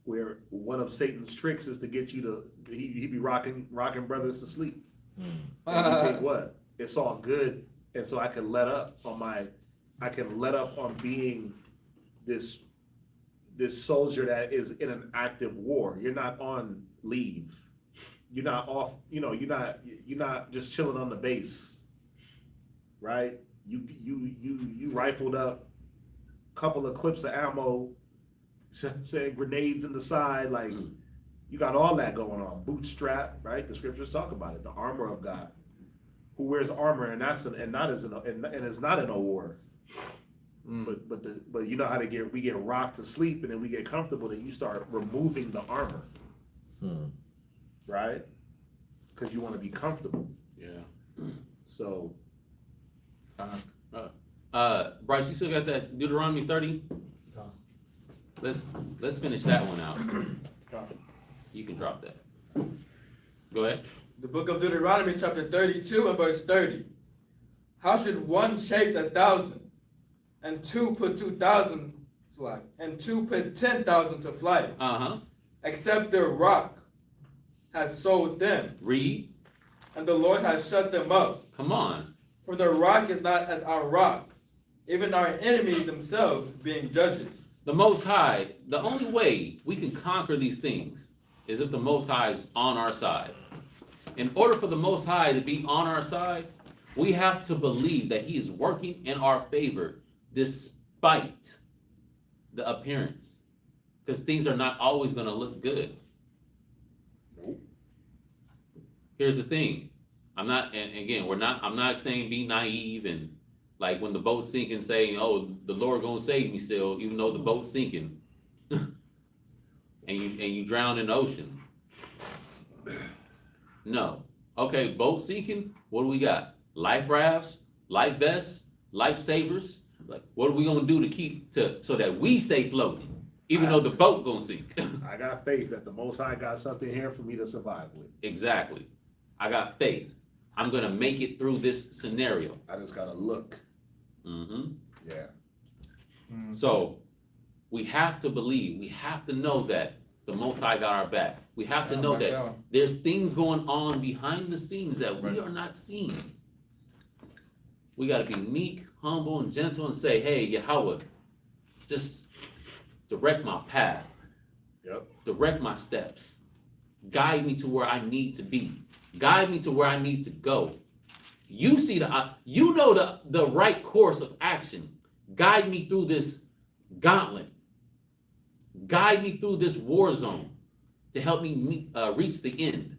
S4: Where one of Satan's tricks is to get you to he be rocking brothers to sleep. And you think what? It's all good, and so I can let up on being this soldier that is in an active war. You're not on leave. You're not off. You're not just chilling on the base, right? You rifled up a couple of clips of ammo, saying grenades in the side, like you got all that going on. Bootstrap, right? The scriptures talk about it. The armor of God. Who wears armor and is not in a war. But you know how we get rocked to sleep and then we get comfortable and you start removing the armor, right? Because you want to be comfortable.
S1: Yeah.
S4: So,
S1: Bryce, you still got that Deuteronomy 30? Let's finish that one out. You can drop that. Go ahead.
S6: The book of Deuteronomy, chapter 32 and verse 30. How should one chase 1,000, and two put 2,000 and two put 10,000 to flight? Except their rock had sold them.
S1: Read.
S6: And the Lord has shut them up.
S1: Come on.
S6: For the rock is not as our rock, even our enemies themselves being judges.
S1: The Most High, the only way we can conquer these things is if the Most High is on our side. In order for the Most High to be on our side, we have to believe that he is working in our favor despite the appearance. Because things are not always going to look good. Here's the thing. I'm not saying be naive and like when the boat's sinking saying, oh, the Lord gonna save me still, even though the boat's sinking. and you drown in the ocean. No. Okay, boat sinking, what do we got? Life rafts, life vests, life savers. Like, what are we gonna do so that we stay floating, even though the boat gonna sink?
S4: I got faith that the Most High got something here for me to survive with.
S1: Exactly. I got faith. I'm gonna make it through this scenario.
S4: I just gotta look. Yeah.
S1: So we have to believe. We have to know that the Most High got our back. We have to know that there's things going on behind the scenes that we are not seeing. We got to be meek, humble, and gentle and say, hey, Yahweh, just direct my path.
S4: Yep.
S1: Direct my steps. Guide me to where I need to be. Guide me to where I need to go. You see the right course of action. Guide me through this gauntlet. Guide me through this war zone to help me reach the end.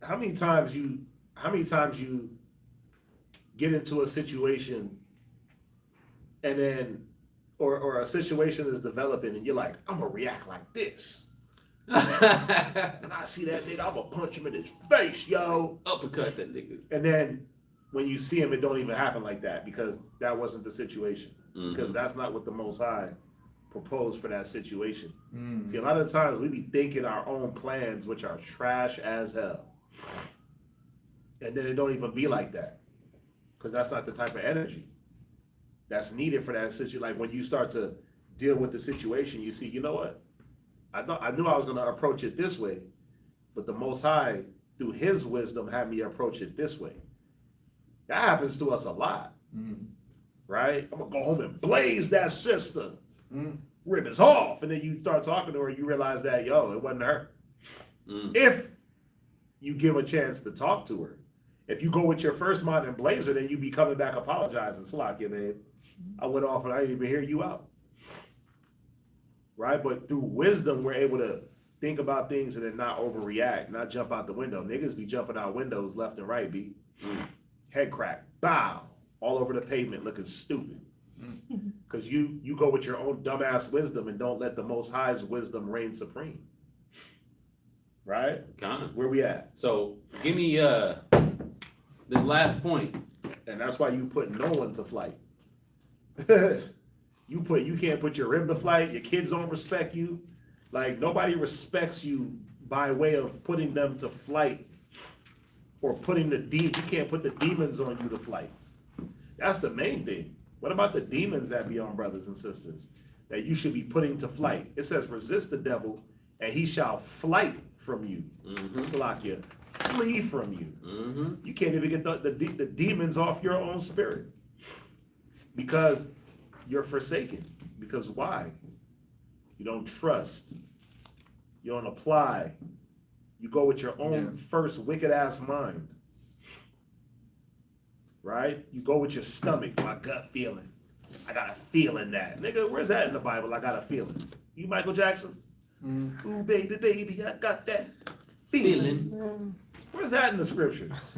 S4: How many times you get into a situation and then or a situation is developing and you're like, I'm gonna react like this. And I see that nigga, I'm gonna punch him in his face, yo.
S1: Uppercut that nigga.
S4: And then when you see him, it don't even happen like that because that wasn't the situation. Because that's not what the Most High proposed for that situation. See, a lot of the times we be thinking our own plans, which are trash as hell. And then it don't even be like that. Because that's not the type of energy that's needed for that situation. Like when you start to deal with the situation, you see, you know what? I knew I was going to approach it this way, but the Most High, through his wisdom, had me approach it this way. That happens to us a lot, right? I'm going to go home and blaze that sister. Rip is off. And then you start talking to her, you realize that, yo, it wasn't her. If you give a chance to talk to her. If you go with your first mind and blaze her, then you be coming back apologizing. Slakia, babe. I went off and I didn't even hear you out. Right? But through wisdom, we're able to think about things and then not overreact, not jump out the window. Niggas be jumping out windows left and right, B. head crack, bow, all over the pavement looking stupid. Because you go with your own dumbass wisdom and don't let the Most High's wisdom reign supreme. Right? Where we at?
S1: So give me this last point.
S4: And that's why you put no one to flight. You can't put your rib to flight. Your kids don't respect you. Like, nobody respects you by way of putting them to flight or putting you can't put the demons on you to flight. That's the main thing. What about the demons that be on brothers and sisters that you should be putting to flight? It says, resist the devil and he shall flight from you. Salakia, flee from you. You can't even get the demons off your own spirit because you're forsaken. Because why? You don't trust. You don't apply. You go with your own first wicked ass mind. Right? You go with your stomach, my gut feeling. I got a feeling that. Nigga, where's that in the Bible? I got a feeling. You Michael Jackson? Ooh, baby, I got that feeling. Where's that in the scriptures?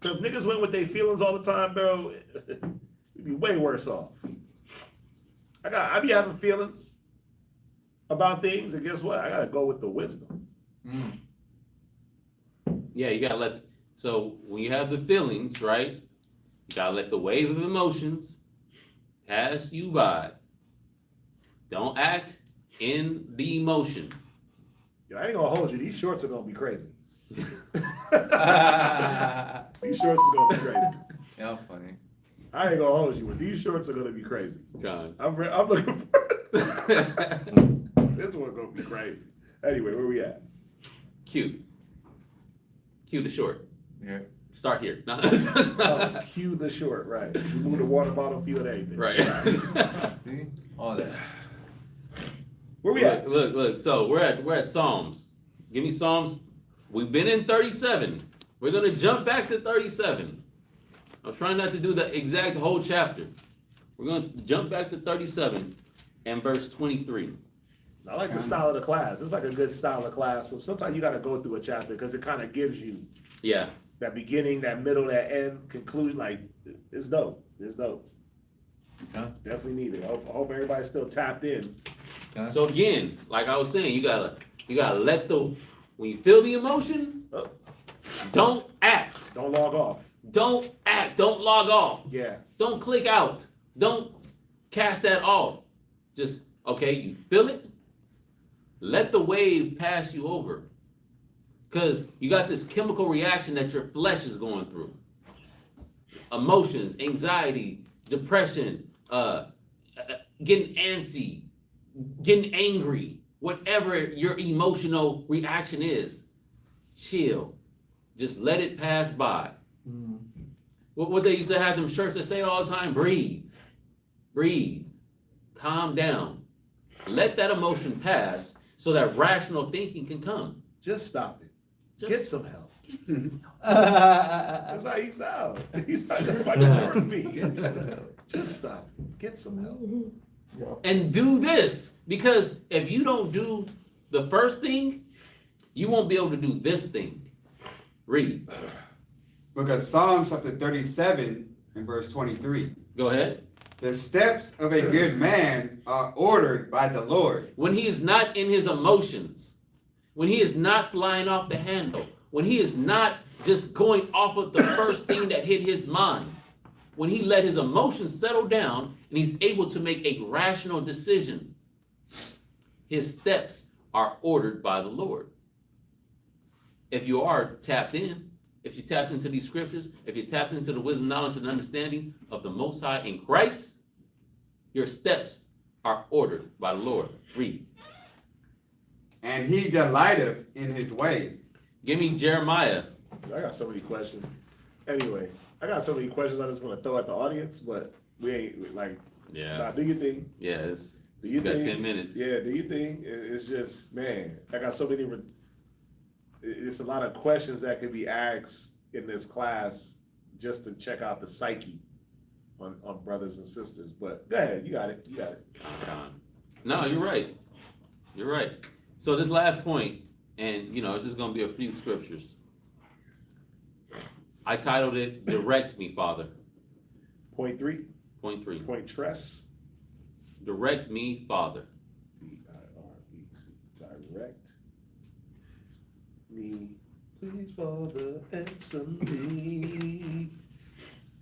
S4: If niggas went with their feelings all the time, bro, we'd be way worse off. I be having feelings about things, and guess what? I gotta go with the wisdom.
S1: Yeah, you gotta so when you have the feelings, right, you gotta let the wave of emotions pass you by. Don't act in the emotion.
S4: Yo, I ain't gonna hold you. These shorts are gonna be crazy. These shorts are gonna be crazy.
S9: Yeah, funny.
S4: I ain't gonna hold you, but these shorts are gonna be crazy.
S1: God.
S4: I'm looking for this one's gonna be crazy. Anyway, where we at?
S1: Cue the short.
S9: Yeah.
S1: Start here.
S4: Cue the short, right. Remove the water bottle, feel it anything.
S1: Right.
S9: See? All that.
S4: Where we at?
S1: Look. So we're at Psalms. Give me Psalms. We've been in 37. We're gonna jump back to 37. I'm trying not to do the exact whole chapter. We're gonna jump back to 37 and verse 23.
S4: I like the style of the class. It's like a good style of class. So sometimes you got to go through a chapter because it kind of gives you that beginning, that middle, that end, conclusion. Like, it's dope. It's dope. Definitely need it. I hope everybody's still tapped in.
S1: So again, like I was saying, you gotta let when you feel the emotion, don't act.
S4: Don't log off.
S1: Don't act. Don't log off.
S4: Yeah.
S1: Don't click out. Don't cast that off. Just, okay, you feel it. Let the wave pass you over. Because you got this chemical reaction that your flesh is going through. Emotions, anxiety, depression, getting antsy, getting angry, whatever your emotional reaction is, chill. Just let it pass by. What they used to have them shirts that say all the time, breathe, calm down. Let that emotion pass so that rational thinking can come.
S4: Just stop it. Get some help. That's how he sounds. He's not like me. Just stop it. Get some help.
S1: And do this, because if you don't do the first thing, you won't be able to do this thing. Read.
S8: Because Psalms chapter 37 and verse 23.
S1: Go ahead.
S8: The steps of a good man are ordered by the Lord.
S1: When he is not in his emotions, when he is not flying off the handle, when he is not just going off of the first thing that hit his mind, when he let his emotions settle down and he's able to make a rational decision, his steps are ordered by the Lord. If you are tapped in, if you tapped into these scriptures, if you tapped into the wisdom, knowledge, and understanding of the Most High in Christ, your steps are ordered by the Lord. Read.
S8: And he delighteth in his way.
S1: Give me Jeremiah.
S4: I got so many questions. Anyway, I got so many questions I just want to throw at the audience, but we ain't like, nah, do your thing.
S1: Yeah,
S4: you
S1: got 10 minutes.
S4: Yeah, do your thing. It's just, man, I got so many, it's a lot of questions that could be asked in this class just to check out the psyche on brothers and sisters. But go ahead, you got it.
S1: No, you're right. You're right. So this last point, and it's just going to be a few scriptures. I titled it, Direct Me, Father.
S4: Point 3.
S1: Point 3.
S4: Point Tress.
S1: Direct me, Father.
S4: D-I-R-E-C. Direct me, please, Father, answer me.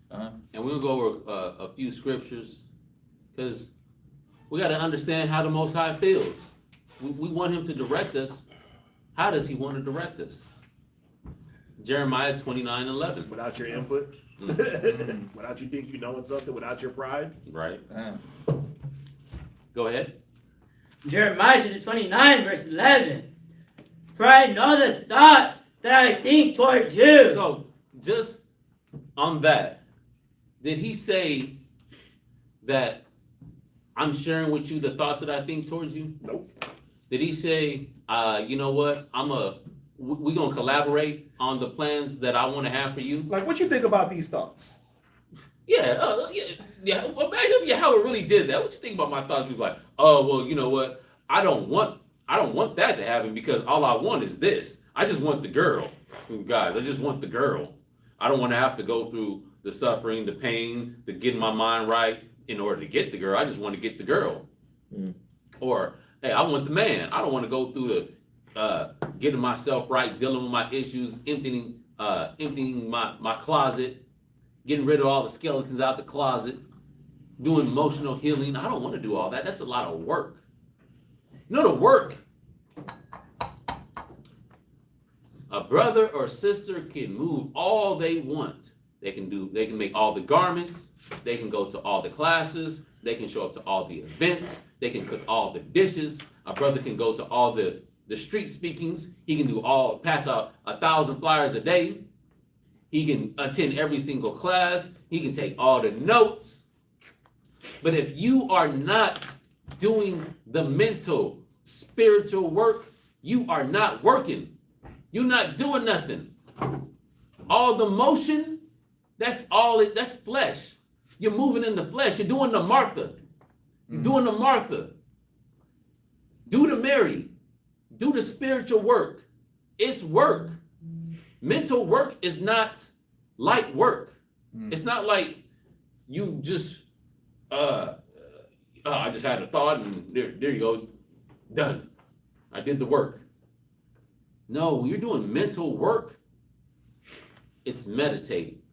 S1: And we'll go over a few scriptures, because we got to understand how the Most High feels. We want him to direct us. How does he want to direct us? Jeremiah 29:11.
S4: Without your input, without you think you knowing something, without your pride.
S1: Right. Go ahead.
S7: Jeremiah chapter 29, verse 11. For I know the thoughts that I think towards you.
S1: So, just on that, did he say that I'm sharing with you the thoughts that I think towards you?
S4: Nope.
S1: Did he say, you know what, we're going to collaborate on the plans that I want to have for you?
S4: Like, what you think about these thoughts?
S1: Yeah. Well, imagine if Yahweh really did that. What you think about my thoughts? He was like, oh, well, you know what? I don't want that to happen, because all I want is this. I just want the girl. Guys, I just want the girl. I don't want to have to go through the suffering, the pain, the getting my mind right in order to get the girl. I just want to get the girl. Or, hey, I want the man. I don't want to go through the getting myself right, dealing with my issues, emptying my closet, getting rid of all the skeletons out the closet, doing emotional healing. I don't want to do all that. That's a lot of work. You know, the work. A brother or sister can move all they want. They can make all the garments. They can go to all the classes. They can show up to all the events. They can cook all the dishes. A brother can go to all the street speakings. He can pass out 1,000 flyers a day. He can attend every single class. He can take all the notes. But if you are not doing the mental, spiritual work, you are not working. You're not doing nothing. All the motion, that's flesh. You're moving in the flesh. You're doing the Martha. You're doing the Martha. Do the Mary. Do the spiritual work. It's work. Mental work is not light work. It's not like you just, I just had a thought and there you go, done. I did the work. No, when you're doing mental work, it's meditating.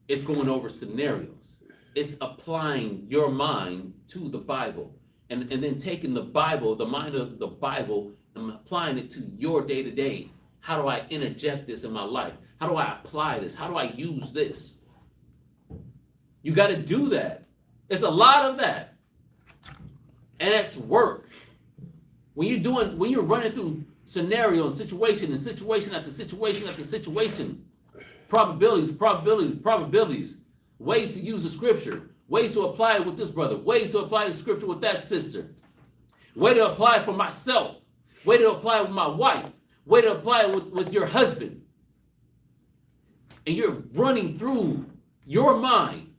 S1: It's going over scenarios. It's applying your mind to the Bible. And then taking the Bible, the mind of the Bible, and applying it to your day-to-day. How do I interject this in my life? How do I apply this? How do I use this? You got to do that. It's a lot of that. And that's work. When you're running through scenario and situation after situation after situation, probabilities, ways to use the scripture, ways to apply it with this brother, ways to apply the scripture with that sister, way to apply it for myself, way to apply it with my wife, way to apply it with your husband. And you're running through your mind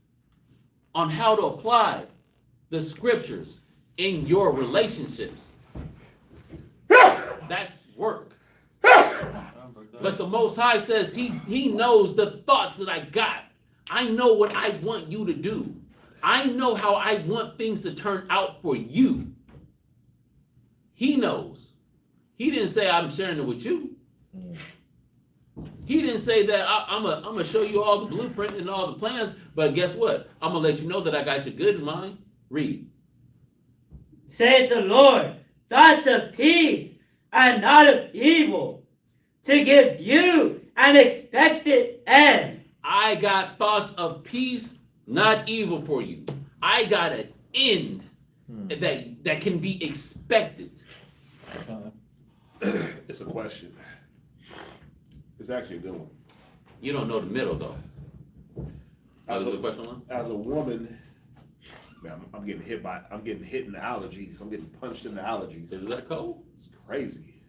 S1: on how to apply the scriptures in your relationships. That's work. But the Most High says he knows the thoughts that I got. I know what I want you to do. I know how I want things to turn out for you. He knows. He didn't say I'm sharing it with you. He didn't say that I'm gonna show you all the blueprint and all the plans, but guess what? I'm gonna let you know that I got you good in mind. Read.
S7: Saith the Lord, thoughts of peace and not of evil, to give you an expected end.
S1: I got thoughts of peace, not evil for you. I got an end that can be expected.
S4: It's a question. It's actually a good one.
S1: You don't know the middle though.
S4: As
S1: the question one?
S4: As a woman, man, I'm getting hit in the allergies. I'm getting punched in the allergies.
S1: Is that cold?
S4: It's crazy.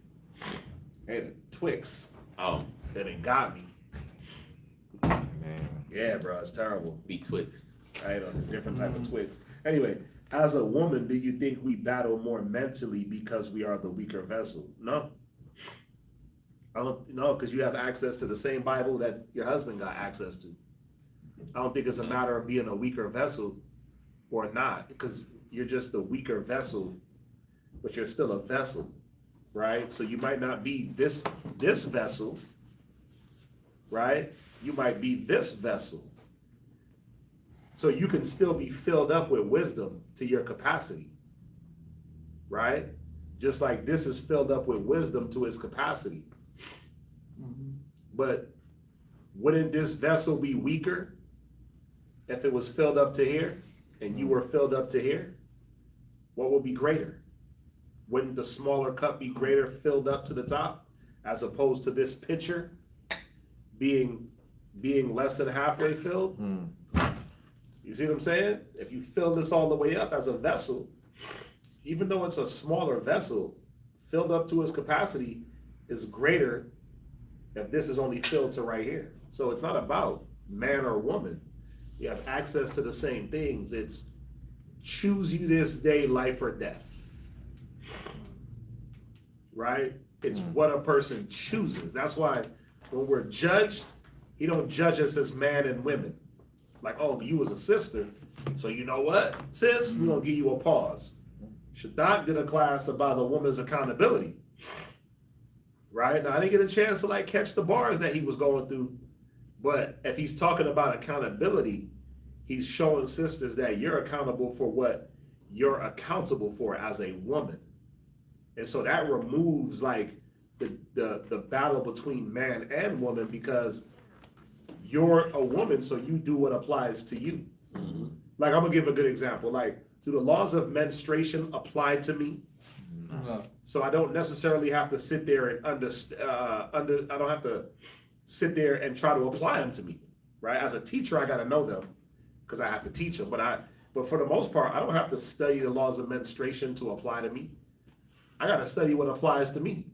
S4: And a Twix.
S1: Oh.
S4: That it got me.
S2: Man.
S4: Yeah, bro, it's terrible.
S1: Be Twix.
S4: I ate a different type of Twix. Anyway, as a woman, do you think we battle more mentally because we are the weaker vessel? No. I don't know, because you have access to the same Bible that your husband got access to. I don't think it's a matter of being a weaker vessel or not, because you're just a weaker vessel, but you're still a vessel, right? So you might not be this vessel, right? You might be this vessel. So you can still be filled up with wisdom to your capacity, right? Just like this is filled up with wisdom to its capacity. But wouldn't this vessel be weaker if it was filled up to here and you were filled up to here? What would be greater? Wouldn't the smaller cup be greater filled up to the top as opposed to this pitcher being less than halfway filled? You see what I'm saying? If you fill this all the way up as a vessel, even though it's a smaller vessel, filled up to its capacity is greater if this is only filled to right here. So it's not about man or woman. You have access to the same things. It's choose you this day, life or death. Right? It's what a person chooses. That's why when we're judged, he don't judge us as man and women. Like, oh, you was a sister, so you know what, sis, we're gonna give you a pause. Shaddad did a class about a woman's accountability. Right? Now, I didn't get a chance to like catch the bars that he was going through, but if he's talking about accountability, he's showing sisters that you're accountable for what you're accountable for as a woman. And so that removes like the battle between man and woman, because you're a woman, so you do what applies to you. Like, I'm gonna give a good example. Like, do the laws of menstruation apply to me? So I don't necessarily have to sit there and I don't have to sit there and try to apply them to me, right? As a teacher, I got to know them because I have to teach them. But for the most part, I don't have to study the laws of menstruation to apply to me. I got to study what applies to me,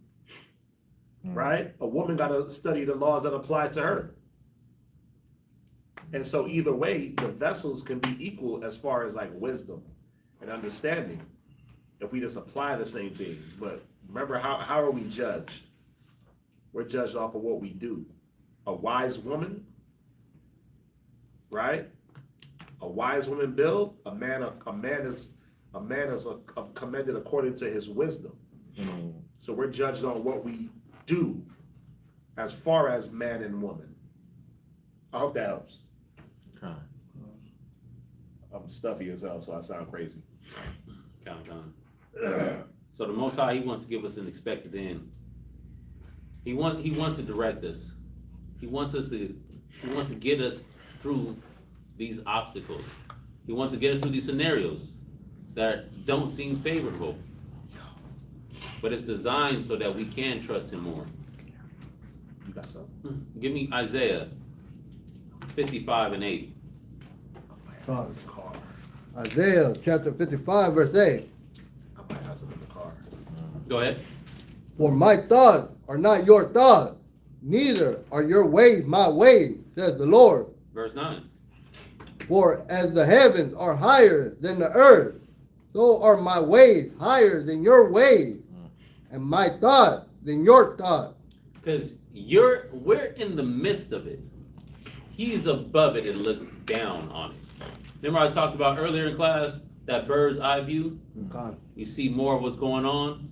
S4: right? A woman got to study the laws that apply to her. And so either way, the vessels can be equal as far as like wisdom and understanding if we just apply the same things. But remember, how are we judged? We're judged off of what we do. A wise woman, right? A wise woman build. A man is commended according to his wisdom. So we're judged on what we do as far as man and woman. I hope that helps.
S2: Okay.
S4: I'm stuffy as hell, so I sound crazy.
S1: So the Most High, he wants to give us an expected end. He wants to direct us. He wants to get us through these obstacles. He wants to get us through these scenarios that don't seem favorable. But it's designed so that we can trust him more.
S4: You got something?
S1: Give me Isaiah 55:8.
S3: Isaiah chapter 55, verse 8.
S4: I might have some in the car.
S1: Go ahead.
S3: For my thoughts are not your thoughts, neither are your ways my ways, says the Lord.
S1: Verse 9.
S3: For as the heavens are higher than the earth, so are my ways higher than your ways, and my thoughts than your thoughts.
S1: Because we're in the midst of it. He's above it and looks down on it. Remember I talked about earlier in class, that bird's eye view?
S3: God.
S1: You see more of what's going on.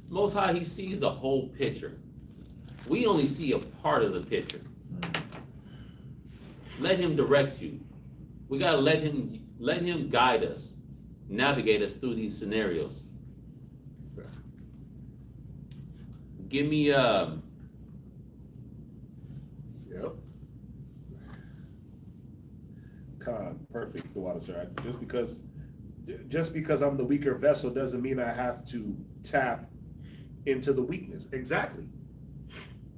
S1: Most High, he sees the whole picture. We only see a part of the picture. Let him direct you. We gotta let him guide us, navigate us through these scenarios. Give me
S4: Yep. Perfect, the water, sir. Just because I'm the weaker vessel doesn't mean I have to tap into the weakness. Exactly.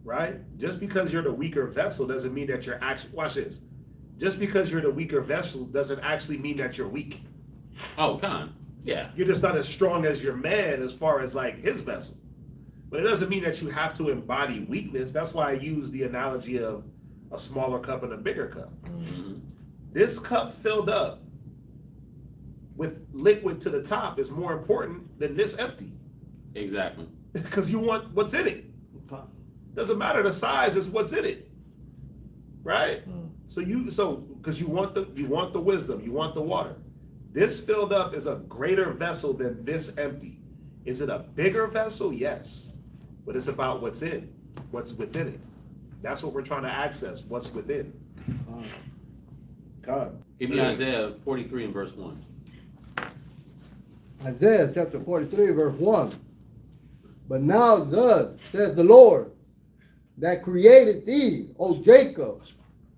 S4: Right? Just because you're the weaker vessel doesn't mean that you're actually, watch this. Just because you're the weaker vessel doesn't actually mean that you're weak.
S1: Oh, Con. Yeah.
S4: You're just not as strong as your man as far as like his vessel. But it doesn't mean that you have to embody weakness. That's why I use the analogy of a smaller cup and a bigger cup.
S1: Mm-hmm.
S4: This cup filled up with liquid to the top is more important than this empty.
S1: Exactly.
S4: Because you want what's in it. Doesn't matter the size, it's what's in it. Right? So because you want the wisdom, you want the water. This filled up is a greater vessel than this empty. Is it a bigger vessel? Yes. But it's about what's within it. That's what we're trying to access, what's within. God.
S1: Give me Isaiah 43 and verse 1.
S3: Isaiah chapter 43, verse 1. But now thus says the Lord, that created thee, O Jacob,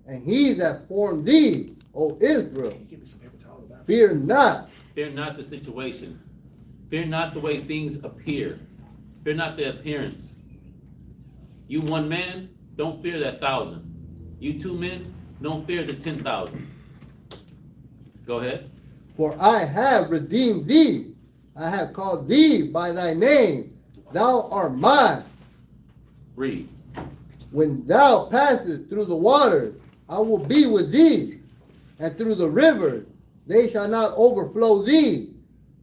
S3: and he that formed thee, O Israel. Fear not.
S1: Fear not the situation. Fear not the way things appear. Fear not the appearance. You one man, don't fear that 1,000. You two men, don't fear the 10,000. Go ahead.
S3: For I have redeemed thee. I have called thee by thy name. Thou art mine.
S1: Read.
S3: When thou passest through the waters, I will be with thee. And through the rivers, they shall not overflow thee.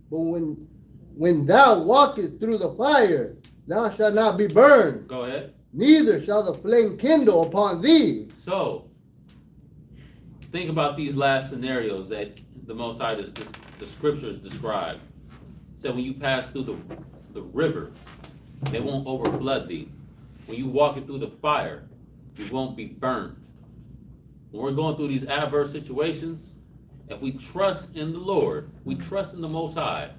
S3: But when thou walkest through the fire, thou shalt not be burned.
S1: Go ahead.
S3: Neither shall the flame kindle upon thee.
S1: So, think about these last scenarios that the Most High, the scriptures describe. So when you pass through the river, they won't overflood thee. When you walk it through the fire, you won't be burned. When we're going through these adverse situations, if we trust in the Lord, we trust in the Most High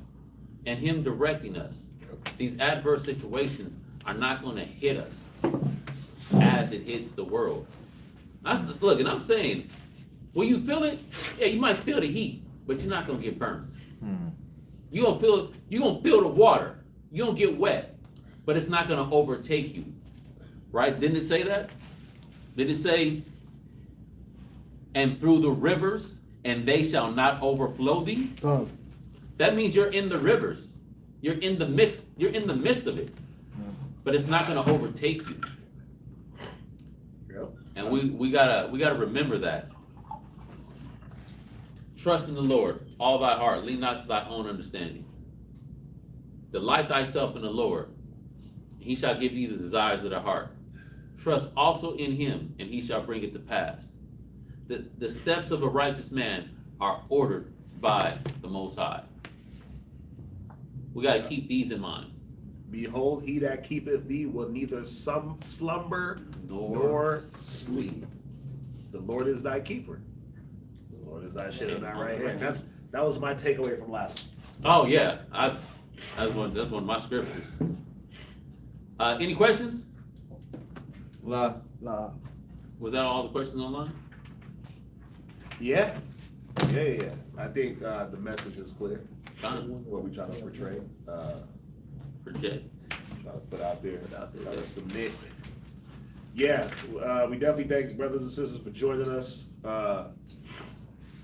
S1: and Him directing us, these adverse situations are not going to hit us as it hits the world. Look, and I'm saying, will you feel it? Yeah, you might feel the heat, but you're not going to get burned. You're going to feel the water. You don't get wet, but it's not going to overtake you. Right? Didn't it say that? Did it say, and through the rivers, and they shall not overflow thee? That means you're in the rivers. You're in the midst of it. But it's not going to overtake you.
S4: Yep.
S1: And we gotta remember that. Trust in the Lord, all thy heart, lean not to thy own understanding. Delight thyself in the Lord, and he shall give thee the desires of thy heart. Trust also in him, and he shall bring it to pass. The steps of a righteous man are ordered by the Most High. We got to keep these in mind.
S4: Behold, he that keepeth thee will neither slumber nor sleep. The Lord is thy keeper. The Lord is thy shade on thy right hand. That was my takeaway from last.
S1: Oh yeah, that's one of my scriptures. Any questions?
S3: La.
S1: Was that all the questions online?
S4: Yeah. I think the message is clear. What we try to portray.
S1: Project.
S4: Try to put out there. Try to
S1: Yes.
S4: submit. Yeah, we definitely thank brothers and sisters for joining us.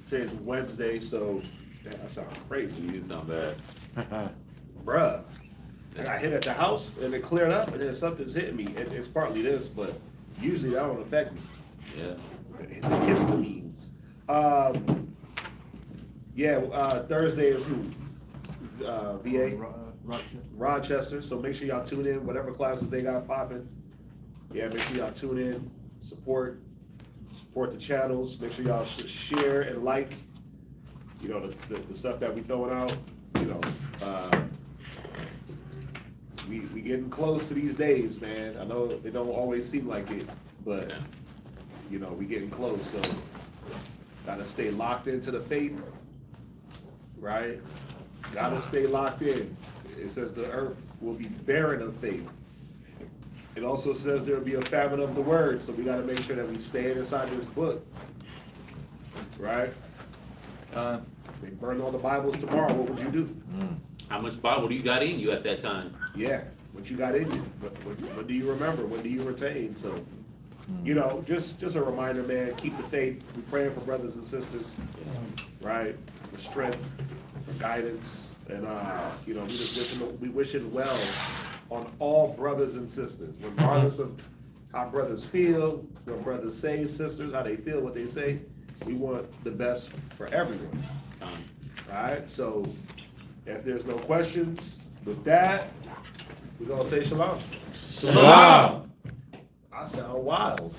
S4: Today's Wednesday, so that sounds crazy.
S1: You sound bad.
S4: Bruh. I got hit at the house and it cleared up and then something's hitting me. It's partly this, but usually that don't affect me.
S1: Yeah.
S4: The histamines. Thursday is who? VA? Rochester. So make sure y'all tune in, whatever classes they got popping. Yeah, make sure y'all tune in, support the channels. Make sure y'all share and like, the stuff that we throwing out. We getting close to these days, man. I know they don't always seem like it, but we getting close. So gotta stay locked into the faith, right? Gotta stay locked in. It says the earth will be barren of faith. It also says there will be a famine of the word, so we gotta make sure that we stay inside this book, right? They burn all the Bibles tomorrow. What would you do?
S1: How much Bible do you got in you at that time?
S4: Yeah, what you got in you. What do you remember? What do you retain? So, just a reminder, man, keep the faith. We're praying for brothers and sisters, right? For strength, for guidance, and, we wishing well on all brothers and sisters, regardless of how brothers feel, what brothers say, sisters, how they feel, what they say. We want the best for everyone, right? So, if there's no questions, with that, we're going to say shalom.
S1: Shalom.
S4: sound wild.